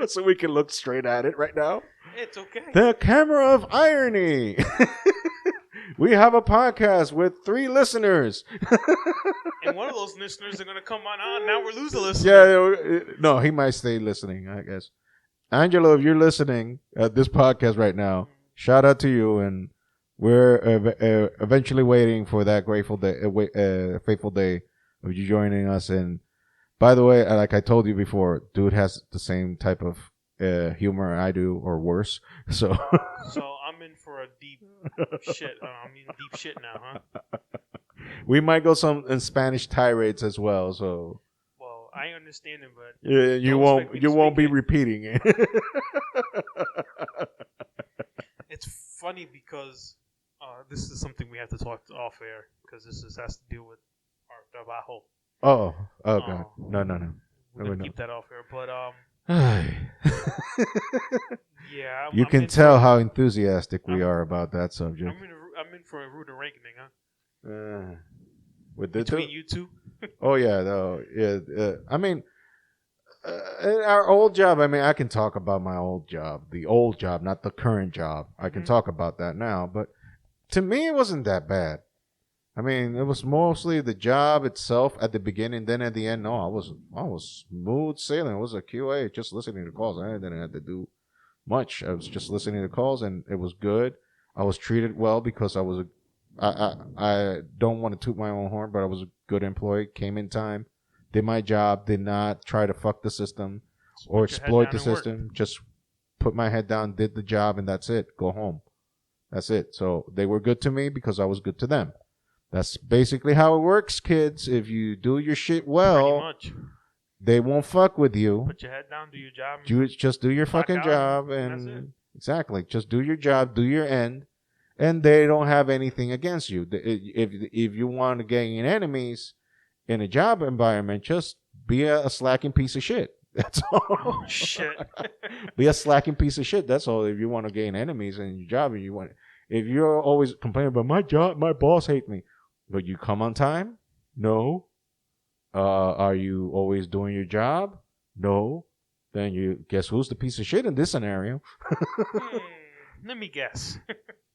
So we can look straight at it right now. It's okay. The camera of irony. We have a podcast with 3 listeners. And one of those listeners are going to come on. Now we're losing listeners. Yeah, no, he might stay listening, I guess. Angelo, if you're listening at this podcast right now, shout out to you. And we're eventually waiting for that fateful day of you joining us. And by the way, like I told you before, dude has the same type of humor I do, or worse. So I'm in for a deep shit. I'm in deep shit now, huh? We might go some in Spanish tirades as well. So. Well, I understand it, but you won't be repeating it. It's funny because this is something we have to talk off air, because this has to deal with our trabajo. Oh God, no. We're gonna keep that off air, but yeah. You can tell how enthusiastic we are about that subject. I'm in for a rude awakening, huh? Between you two? Oh yeah, no, yeah. I mean, in our old job. I mean, I can talk about my old job, the old job, not the current job. I can talk about that now, but to me, it wasn't that bad. I mean, it was mostly the job itself at the beginning. Then at the end, no, I was smooth sailing. It was a QA, just listening to calls. I didn't have to do much. I was just listening to calls, and it was good. I was treated well because I don't want to toot my own horn, but I was a good employee. Came in time, did my job, did not try to fuck the system or exploit the system. Just put my head down, did the job, and that's it. Go home. That's it. So they were good to me because I was good to them. That's basically how it works, kids. If you do your shit well, they won't fuck with you. Put your head down, do your job. Just do your fucking job, and exactly, just do your job, do your end, and they don't have anything against you. If you want to gain enemies in a job environment, just be a slacking piece of shit. That's all. Oh, shit. Be a slacking piece of shit. That's all. If you want to gain enemies in your job, and if you're always complaining about my job, my boss hates me. But you come on time? No. Are you always doing your job? No. Then you guess who's the piece of shit in this scenario? Let me guess.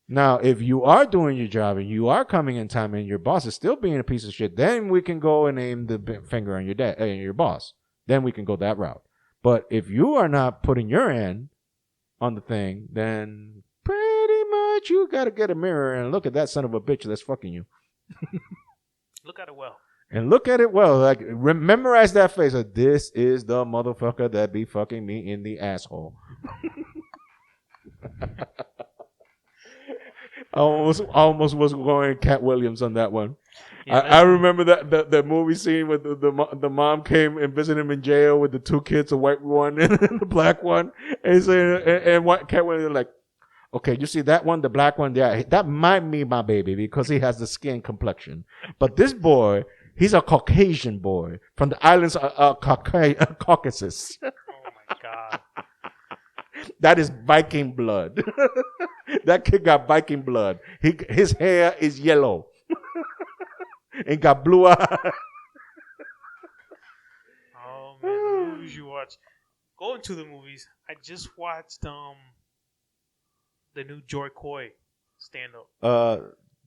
Now, if you are doing your job and you are coming in time and your boss is still being a piece of shit, then we can go and aim the finger on your boss. then we can go that route. But if you are not putting your end on the thing, then pretty much you got to get a mirror and look at that son of a bitch that's fucking you. Look at it well. And look at it well. Like, memorize that face. Like, this is the motherfucker that be fucking me in the asshole. I almost was going Cat Williams on that one. Yeah, I remember that the movie scene with the mom came and visited him in jail with the two kids, a white one and the black one, and Cat Williams like, okay, you see that one, the black one, yeah, that might be my baby because he has the skin complexion, but this boy, he's a Caucasian boy from the islands of Caucasus. Oh my God. That is Viking blood. That kid got Viking blood. His hair is yellow. And got blue eyes. Oh man, the movies you watch. Going to the movies. I just watched the new Joy Coy stand up.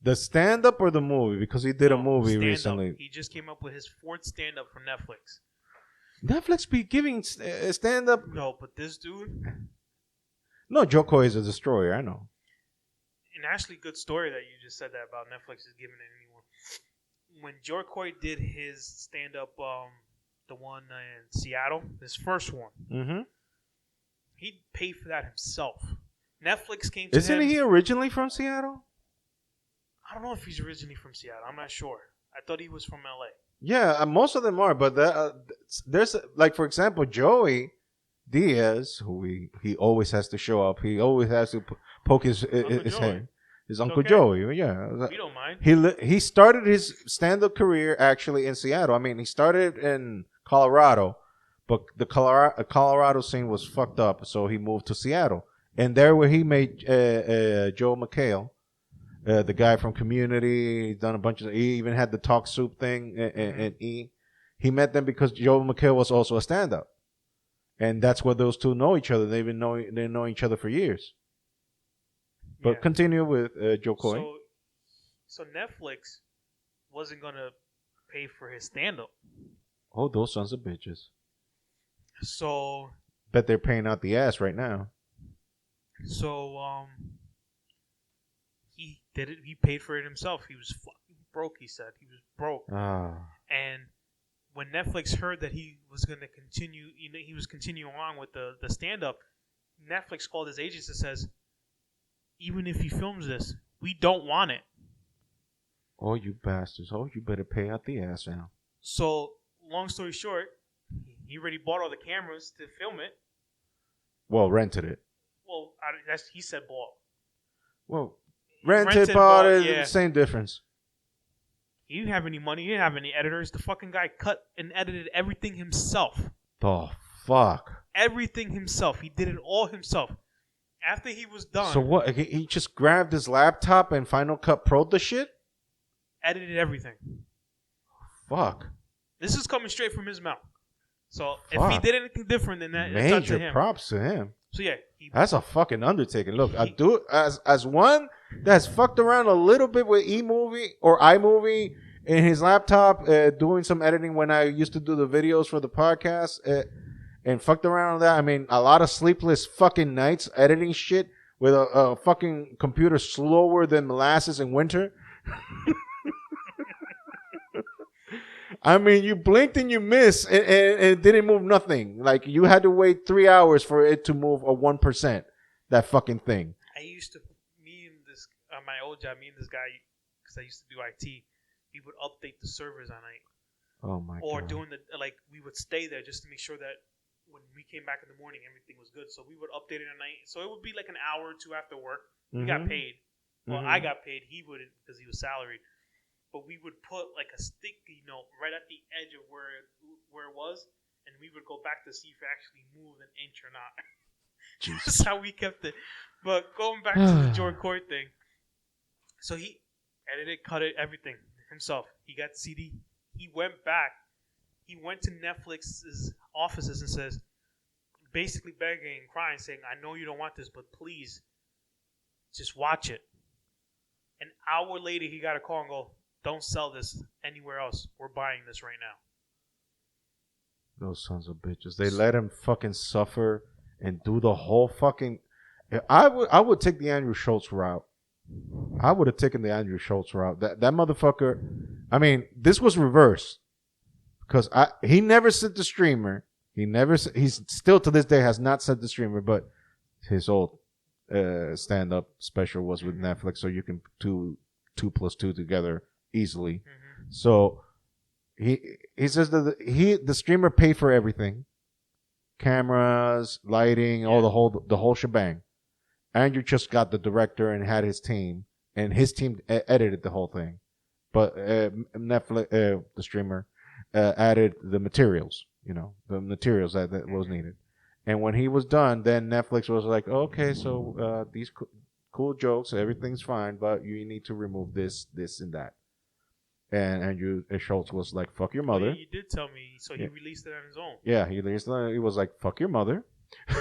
The stand up or the movie? Because he did a movie recently. He just came up with his 4th stand up for Netflix. Netflix be giving stand up. No, but this dude. No, Joe Coy is a destroyer. I know. And actually, good story that you just said that about Netflix is giving it anyone. When Joe Coy did his stand up, the one in Seattle, his first one, he paid for that himself. Netflix came to him. Isn't he originally from Seattle? I don't know if he's originally from Seattle. I'm not sure. I thought he was from LA. Yeah, most of them are, but there's like, for example, Joey Diaz, who he always has to show up. He always has to poke his head. His Uncle Joey, yeah. We don't mind. He started his stand-up career actually in Seattle. I mean, he started in Colorado, but the Colorado scene was fucked up, so he moved to Seattle. And there where he made Joe McHale, the guy from Community. He's done a bunch of. He even had the Talk Soup thing and E. He met them because Joe McHale was also a stand-up, and that's where those two know each other. They know each other for years. But continue with Joe Coy. So Netflix wasn't gonna pay for his stand-up. Oh, those sons of bitches. So bet they're paying out the ass right now. So he did it. He paid for it himself. He was fucking broke. He said he was broke. And when Netflix heard that he was gonna continue, he was continuing on with the stand-up. Netflix called his agents and says, even if he films this, we don't want it. Oh, you bastards. Oh, you better pay out the ass now. So, long story short, he already bought all the cameras to film it. Well, rented it. Well, he said bought. Well, rented, bought it, yeah. Same difference. He didn't have any money. He didn't have any editors. The fucking guy cut and edited everything himself. The fuck? Everything himself. He did it all himself. After he was done. So what? He just grabbed his laptop and Final Cut Pro'd the shit? Edited everything. Fuck. This is coming straight from his mouth. So if he did anything different than that, it's up to him. Major props to him. So yeah. That's a fucking undertaking. Look, I do it as one that's fucked around a little bit with eMovie or iMovie in his laptop, doing some editing when I used to do the videos for the podcast. And fucked around with that. I mean, a lot of sleepless fucking nights editing shit with a fucking computer slower than molasses in winter. I mean, you blinked and you missed and it didn't move nothing. Like, you had to wait 3 hours for it to move a 1%. That fucking thing. I used to, me and this, on my old job, me and this guy, because I used to do IT, we would update the servers at night. Oh my God. Or doing we would stay there just to make sure that when we came back in the morning, everything was good. So we would update it at night. So it would be like an hour or two after work. We got paid. Well, I got paid. He wouldn't because he was salaried. But we would put like a sticky note right at the edge of where it was, and we would go back to see if it actually moved an inch or not. That's how we kept it. But going back to the Joe Coy thing, so he edited, cut it, everything himself. He got CD. He went back. He went to Netflix's offices and says, basically begging and crying, saying, I know you don't want this, but please, just watch it. An hour later, he got a call and go, don't sell this anywhere else. We're buying this right now. Those sons of bitches. They let him fucking suffer and do the whole fucking. I would take the Andrew Schultz route. I would have taken the Andrew Schultz route. That motherfucker. I mean, this was reverse because he never sent the streamer. He's still to this day has not sent the streamer, but his old stand up special was with Netflix, so you can do 2 + 2 together easily. Mm-hmm. So he says that the streamer paid for everything, cameras, lighting, all the whole shebang. Andrew just got the director and had his team, and his team edited the whole thing, but Netflix, the streamer, added the materials. The materials that was needed. And when he was done, then Netflix was like, okay, so these cool jokes, everything's fine, but you need to remove this, and that. And Andrew Schultz was like, fuck your mother. Well, you did tell me, so he released it on his own. Yeah, he was like, fuck your mother.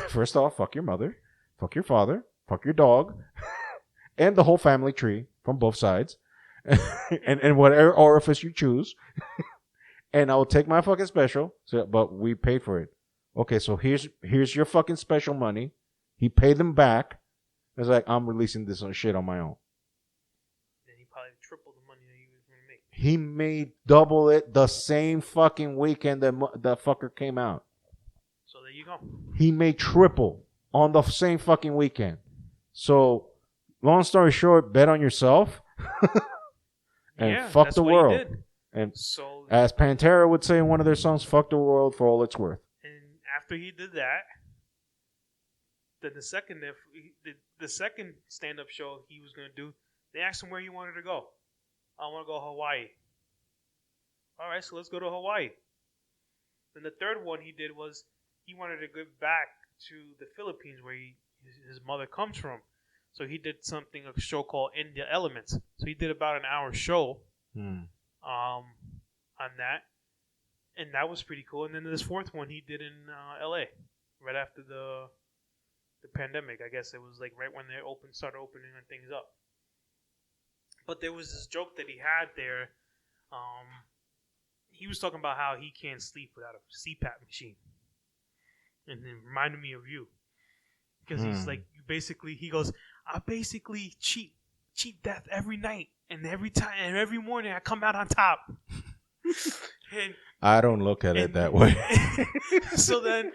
First off, fuck your mother, fuck your father, fuck your dog, and the whole family tree from both sides, and whatever orifice you choose. And I'll take my fucking special, but we paid for it. Okay, so here's your fucking special money. He paid them back. It's like, I'm releasing this shit on my own. Then he probably tripled the money that he was going to make. He made double it the same fucking weekend that the fucker came out. So there you go. He made triple on the same fucking weekend. So, long story short, bet on yourself. And fuck the world. He did. And so, as Pantera would say in one of their songs, fuck the world for all it's worth. And after he did that, then the second stand-up show he was going to do, they asked him where he wanted to go. I want to go Hawaii. All right, so let's go to Hawaii. Then the third one he did was he wanted to go back to the Philippines where his mother comes from. So he did a show called In the Elements. So he did about an hour show. On that, and that was pretty cool. And then this fourth one he did in LA right after the pandemic. I guess it was like right when they started opening things up. But there was this joke that he had there. He was talking about how he can't sleep without a CPAP machine, and it reminded me of you because he's like, he goes, I basically cheat death every night. And every morning I come out on top. And I don't look at it that way. so then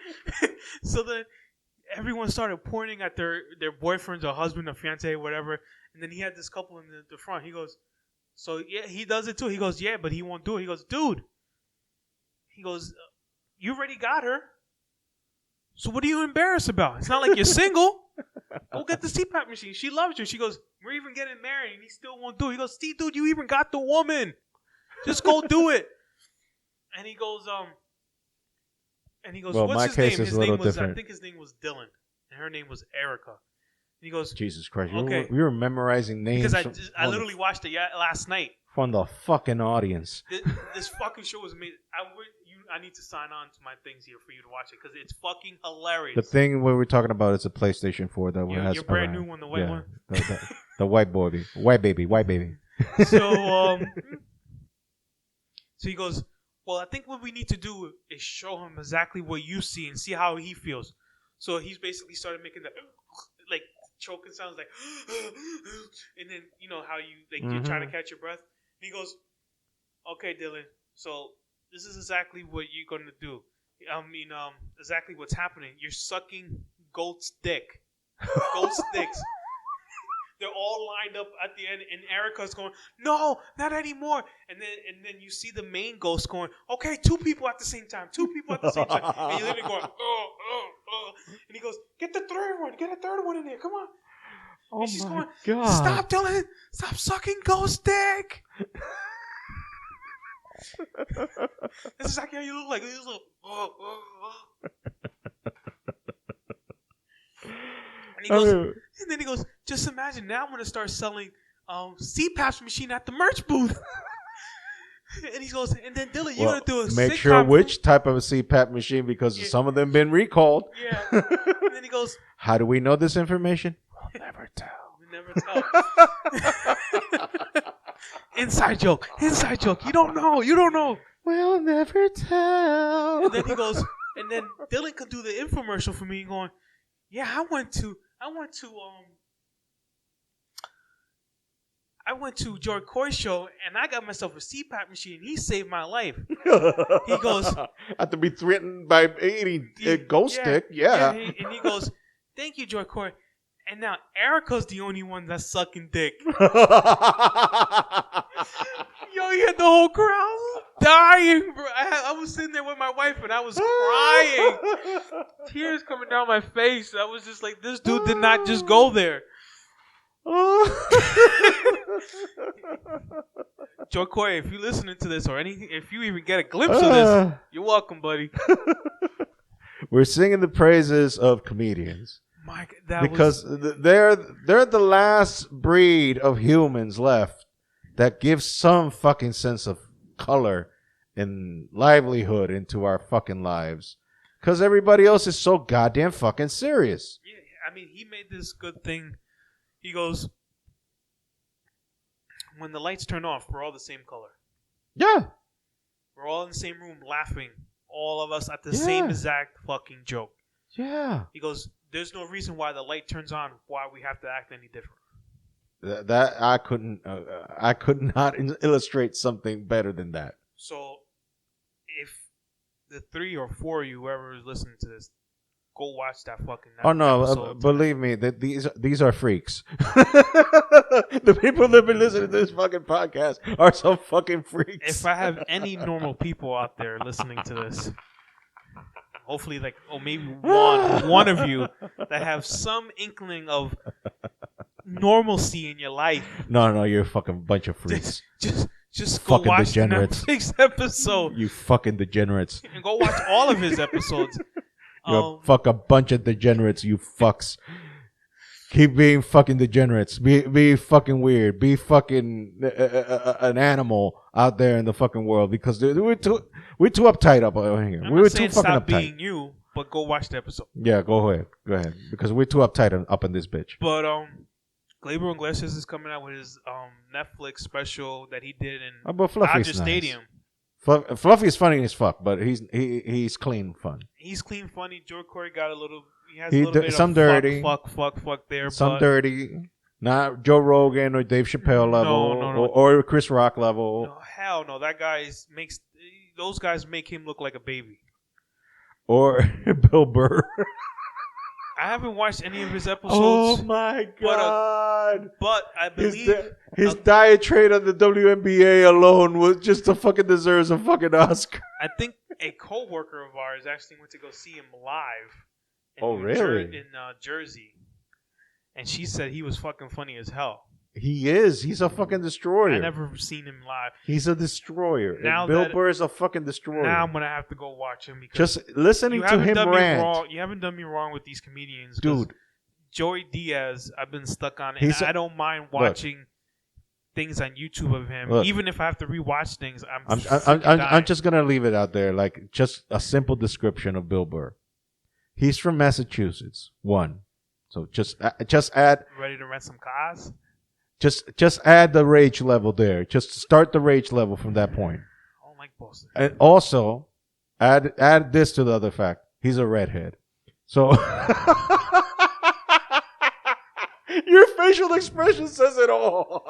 everyone started pointing at their boyfriends or husband or fiance, whatever. And then he had this couple in the front. He goes, so yeah, he does it too. He goes, yeah, but he won't do it. He goes, dude. He goes, you already got her. So what are you embarrassed about? It's not like you're single. Go get the CPAP machine. She loves you. She goes, we're even getting married, and he still won't do it. He goes, see, dude, you even got the woman. Just go do it. And he goes, well, what's his name? His name was, I think his name was Dylan, and her name was Erica. And he goes, Jesus Christ, okay. We were memorizing names. Because I literally watched it last night. From the fucking audience. This fucking show was amazing. I need to sign on to my things here for you to watch it because it's fucking hilarious. The thing we're talking about is a PlayStation 4 that has your brand new one, the white one. The white baby. So he goes, well, I think what we need to do is show him exactly what you see and see how he feels. So he's basically started making the like choking sounds, like, and then you know how you're trying to catch your breath. And he goes, okay, Dylan, so this is exactly what you're going to do. Exactly what's happening. You're sucking goat's dick. Goat's dicks. They're all lined up at the end, and Erica's going, no, not anymore. And then you see the main ghost going, okay, 2 people at the same time. 2 people at the same time. And you're literally going, And he goes, get the third one in there. Come on. Oh, and she's my going, God. stop, Dylan. Stop sucking ghost dick. This is exactly how you look like. He's like, And then he goes, just imagine now I'm going to start selling CPAP machine at the merch booth. And he goes, and then Dylan, you're going to do a make sure which type of a CPAP machine because some of them been recalled. Yeah. And then he goes, how do we know this information? We'll never tell. Inside joke. You don't know. We'll never tell. And then he goes, and then Dylan could do the infomercial for me, going, "Yeah, I went to George Coy's show, and I got myself a CPAP machine. He saved my life." He goes, "Have to be threatened by eating a ghost stick." Yeah. And he goes, "Thank you, George Coy." And now Erica's the only one that's sucking dick. Yo, you had the whole crowd dying, bro. I was sitting there with my wife and I was crying. Tears coming down my face. I was just like, this dude did not just go there. Joe Coy, if you're listening to this or anything, if you even get a glimpse of this, you're welcome, buddy. We're singing the praises of comedians. Mike, because they're the last breed of humans left that gives some fucking sense of color and livelihood into our fucking lives. Because everybody else is so goddamn fucking serious. Yeah, I mean, he made this good thing. He goes, when the lights turn off, we're all the same color. Yeah. We're all in the same room laughing. All of us at the same exact fucking joke. Yeah. He goes, there's no reason why the light turns on, why we have to act any different. That I could not illustrate something better than that. So, if the 3 or 4 of you, whoever is listening to this, go watch that fucking. Oh no! Believe me, that these are freaks. The people that have been listening to this fucking podcast are some fucking freaks. If I have any normal people out there listening to this, hopefully, maybe one of you that have some inkling of normalcy in your life. No, you're a fucking bunch of freaks. Just go watch the Netflix episode. You fucking degenerates. And go watch all of his episodes. You're a bunch of degenerates, you fucks. Keep being fucking degenerates. Be fucking weird. Be fucking an animal out there in the fucking world because we're too uptight up over here. I'm not saying stop being you, but go watch the episode. Yeah, go ahead, because we're too uptight up in this bitch. But Gleyber Iglesias is coming out with his Netflix special that he did in Dodger Stadium. Fluffy is funny as fuck, but he's clean fun. He's clean funny. George Corey got a little. He has a little bit some of dirty, fuck there. Some dirty, not Joe Rogan or Dave Chappelle level, no. or Chris Rock level. No, hell no. That those guys make him look like a baby. Or Bill Burr. I haven't watched any of his episodes. Oh my god! But I believe his diatribe on the WNBA alone was just deserves a fucking Oscar. I think a coworker of ours actually went to go see him live. Really? In Jersey, and she said he was fucking funny as hell. He is. He's a fucking destroyer. I never seen him live. He's a destroyer. Bill Burr is a fucking destroyer. Now I'm gonna have to go watch him because just listening to him rant. You haven't done me wrong with these comedians, dude. Joey Diaz, I've been stuck on it. And I don't mind watching things on YouTube of him, even if I have to rewatch things. I'm just gonna leave it out there, like just a simple description of Bill Burr. He's from Massachusetts. So just add. Ready to rent some cars? Just add the rage level there. Just start the rage level from that point. I don't like Boston. And also, add this to the other fact. He's a redhead. So your facial expression says it all.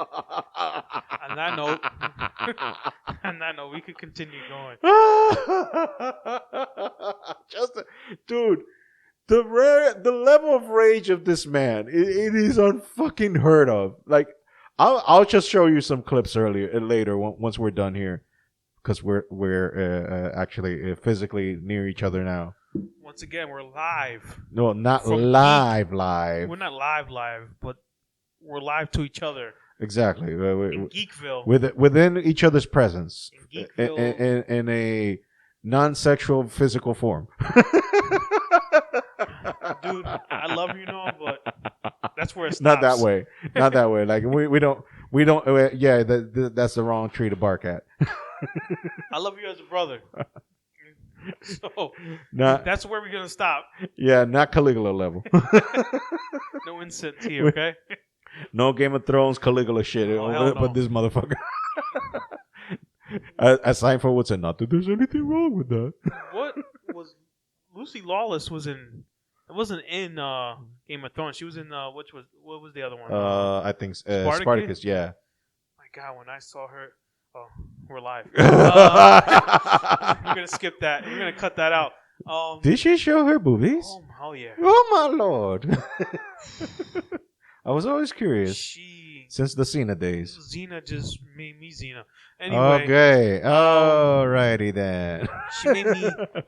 On that note, we could continue going. Dude. The level of rage of this man, it is unfucking heard of. Like, I'll just show you some clips later once we're done here, because we're actually physically near each other now. Once again, we're live. No, not live. We're not live, but we're live to each other. Exactly. In Geekville. Within each other's presence. In Geekville. In a non-sexual physical form. Dude, I love you, but that's where it stops. Not that way. Like we don't. Yeah, that's the wrong tree to bark at. I love you as a brother. So that's where we're gonna stop. Yeah, not Caligula level. No incense here, okay? No Game of Thrones Caligula shit. Oh, but this motherfucker. As Seinfeld would say, not that there's anything wrong with that. What was Lucy Lawless was in? It wasn't in Game of Thrones. She was in what was the other one? I think Spartacus. Yeah. My God, when I saw her, we're live. We're gonna skip that. We're gonna cut that out. Did she show her boobies? Oh hell yeah! Oh my lord! I was always curious. Since the Xena days. Xena just made me Xena. Anyway. Okay. Alrighty then.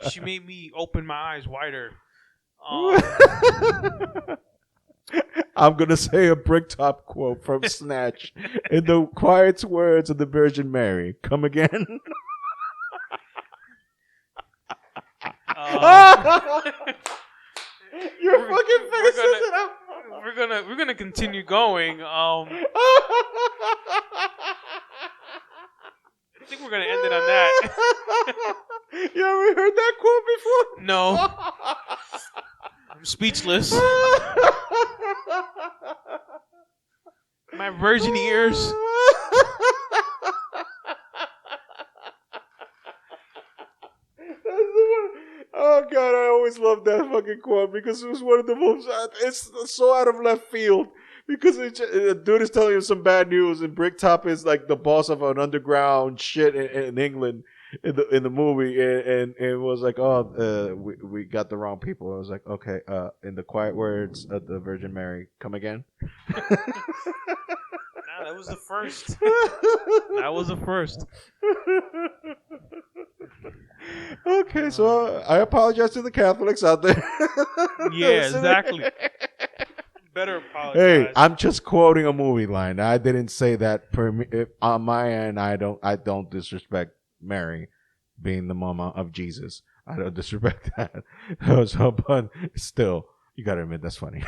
She made me open my eyes wider. I'm gonna say a Bricktop quote from Snatch in the quiet words of the Virgin Mary. Come again. Your fucking face isn't up. We're gonna continue going. I think we're gonna end it on that. You ever heard that quote before? No. I'm speechless. My virgin ears. Oh God, I always loved that fucking quote because it was one of the most. It's so out of left field because the dude is telling him some bad news, and Bricktop is like the boss of an underground shit in England in the movie, and it was like, we got the wrong people. I was like, okay, in the quiet words of the Virgin Mary, come again. Nah, that was the first. That was the first. Okay, so I apologize to the Catholics out there. Yeah, exactly. Better apologize. Hey, I'm just quoting a movie line. I didn't say that on my end. I don't disrespect Mary being the mama of Jesus. I don't disrespect that. So, but still, you gotta admit that's funny.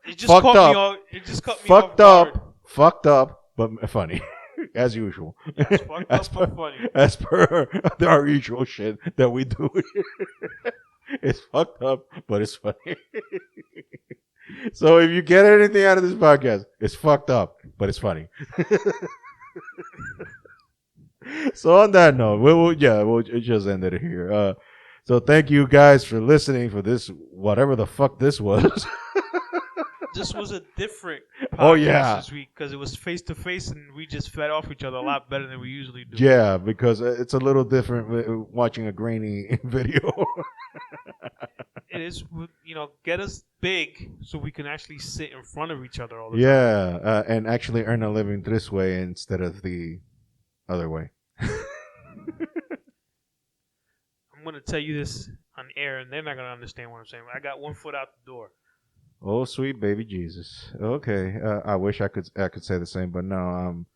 It just caught me off. It just caught me off guard. Fucked up, but funny. As usual. Yes, fucked up but funny. As per our usual shit that we do. It's fucked up, but it's funny. So if you get anything out of this podcast, it's fucked up, but it's funny. So on that note, we'll just end it here. So thank you guys for listening for this, whatever the fuck this was. This was a different podcast this week because it was face to face and we just fed off each other a lot better than we usually do. Yeah, because it's a little different watching a grainy video. It is, get us big so we can actually sit in front of each other all the time. Yeah, and actually earn a living this way instead of the other way. I'm going to tell you this on air and they're not going to understand what I'm saying. I got one foot out the door. Oh, sweet baby Jesus. Okay, I wish I could say the same, but no. I'm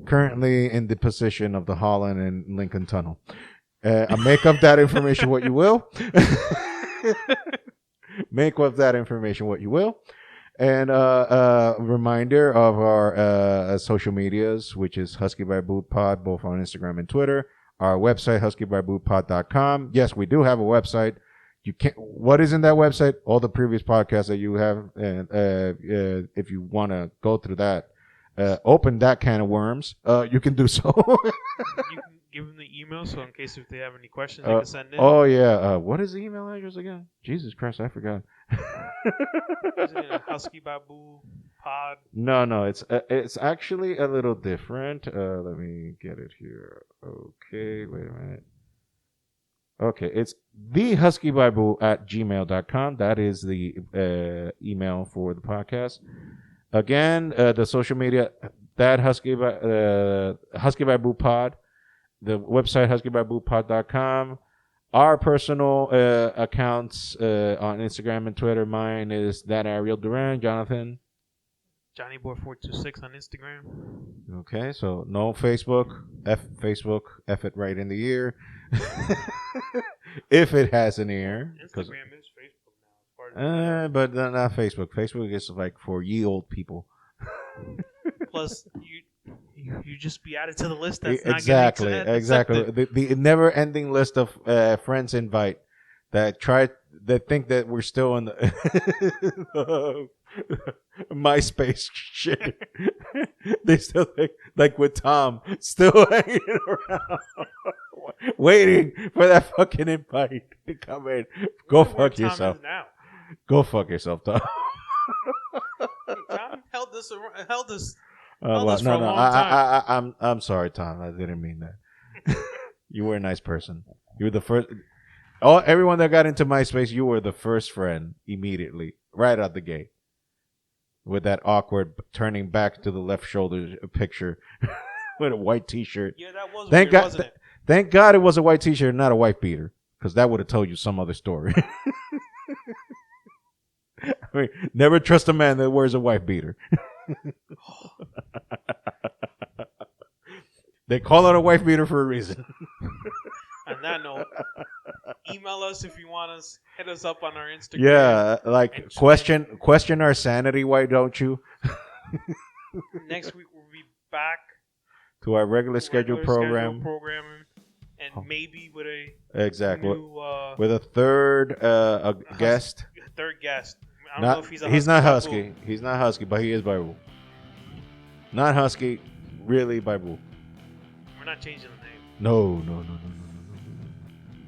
currently in the position of the Holland and Lincoln Tunnel. Make of that information what you will. Make of that information what you will. And reminder of our social medias, which is Husky by Boot Pod, both on Instagram and Twitter. Our website, huskybybootpod.com. Yes, we do have a website. You can't. What is in that website? All the previous podcasts that you have, and if you want to go through that, open that can of worms, you can do so. You can give them the email, so in case if they have any questions, they can send in. Oh yeah, what is the email address again? Jesus Christ, I forgot. Is it Husky Babu Pod? No, it's actually a little different. Let me get it here. Okay, wait a minute. Okay, it's thehuskybible@gmail.com. That is the email for the podcast. Again, the social media, that Husky by Boo Pod. The website, huskybybootpod.com. Our personal accounts on Instagram and Twitter. Mine is that Ariel Duran. Jonathan? JohnnyBoy426 on Instagram. Okay, so no Facebook. Facebook. F it right in the ear. If it has an ear. Instagram is Facebook now. But not Facebook. Facebook is like for ye old people. Plus, you just be added to the list. That's exactly. Not exactly. The never-ending list of friends invite that think that we're still in the MySpace shit. They still like with Tom still hanging around, waiting for that fucking invite to come in. Go Wonder where fuck Tom yourself. is now. Go fuck yourself, Tom. Hey, Tom held this Well, this for a long I'm sorry, Tom. I didn't mean that. You were a nice person. You were the first. Everyone that got into MySpace, you were the first friend immediately, right out the gate, with that awkward turning back to the left shoulder picture with a white T-shirt. Yeah, that was Thank weird, God. wasn't it? Thank God it was a white T-shirt, not a wife beater, because that would have told you some other story. I mean, never trust a man that wears a wife beater. They call it a wife beater for a reason. On that note, email us if you want us. Hit us up on our Instagram. Yeah, like And- question our sanity. Why don't you? Next week we'll be back To our regular scheduled program. programming, and maybe with a Exactly. new With a third guest. third guest. I don't know if He's not Babu. husky. He's not husky, but he is by rule. Not husky, really by rule. We're not changing the name. No.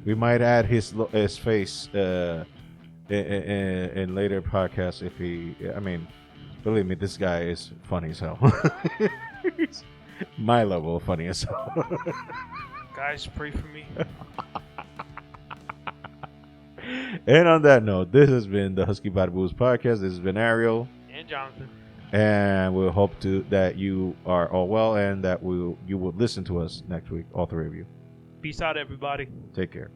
We might add his face in later podcasts if he. I mean, believe me, this guy is funny as hell. My level of funny as hell. Guys, pray for me. And on that note, this has been the Husky Badaboos podcast. This has been Ariel. And Jonathan. And we'll hope that you are all well and that you will listen to us next week, all three of you. Peace out, everybody. Take care.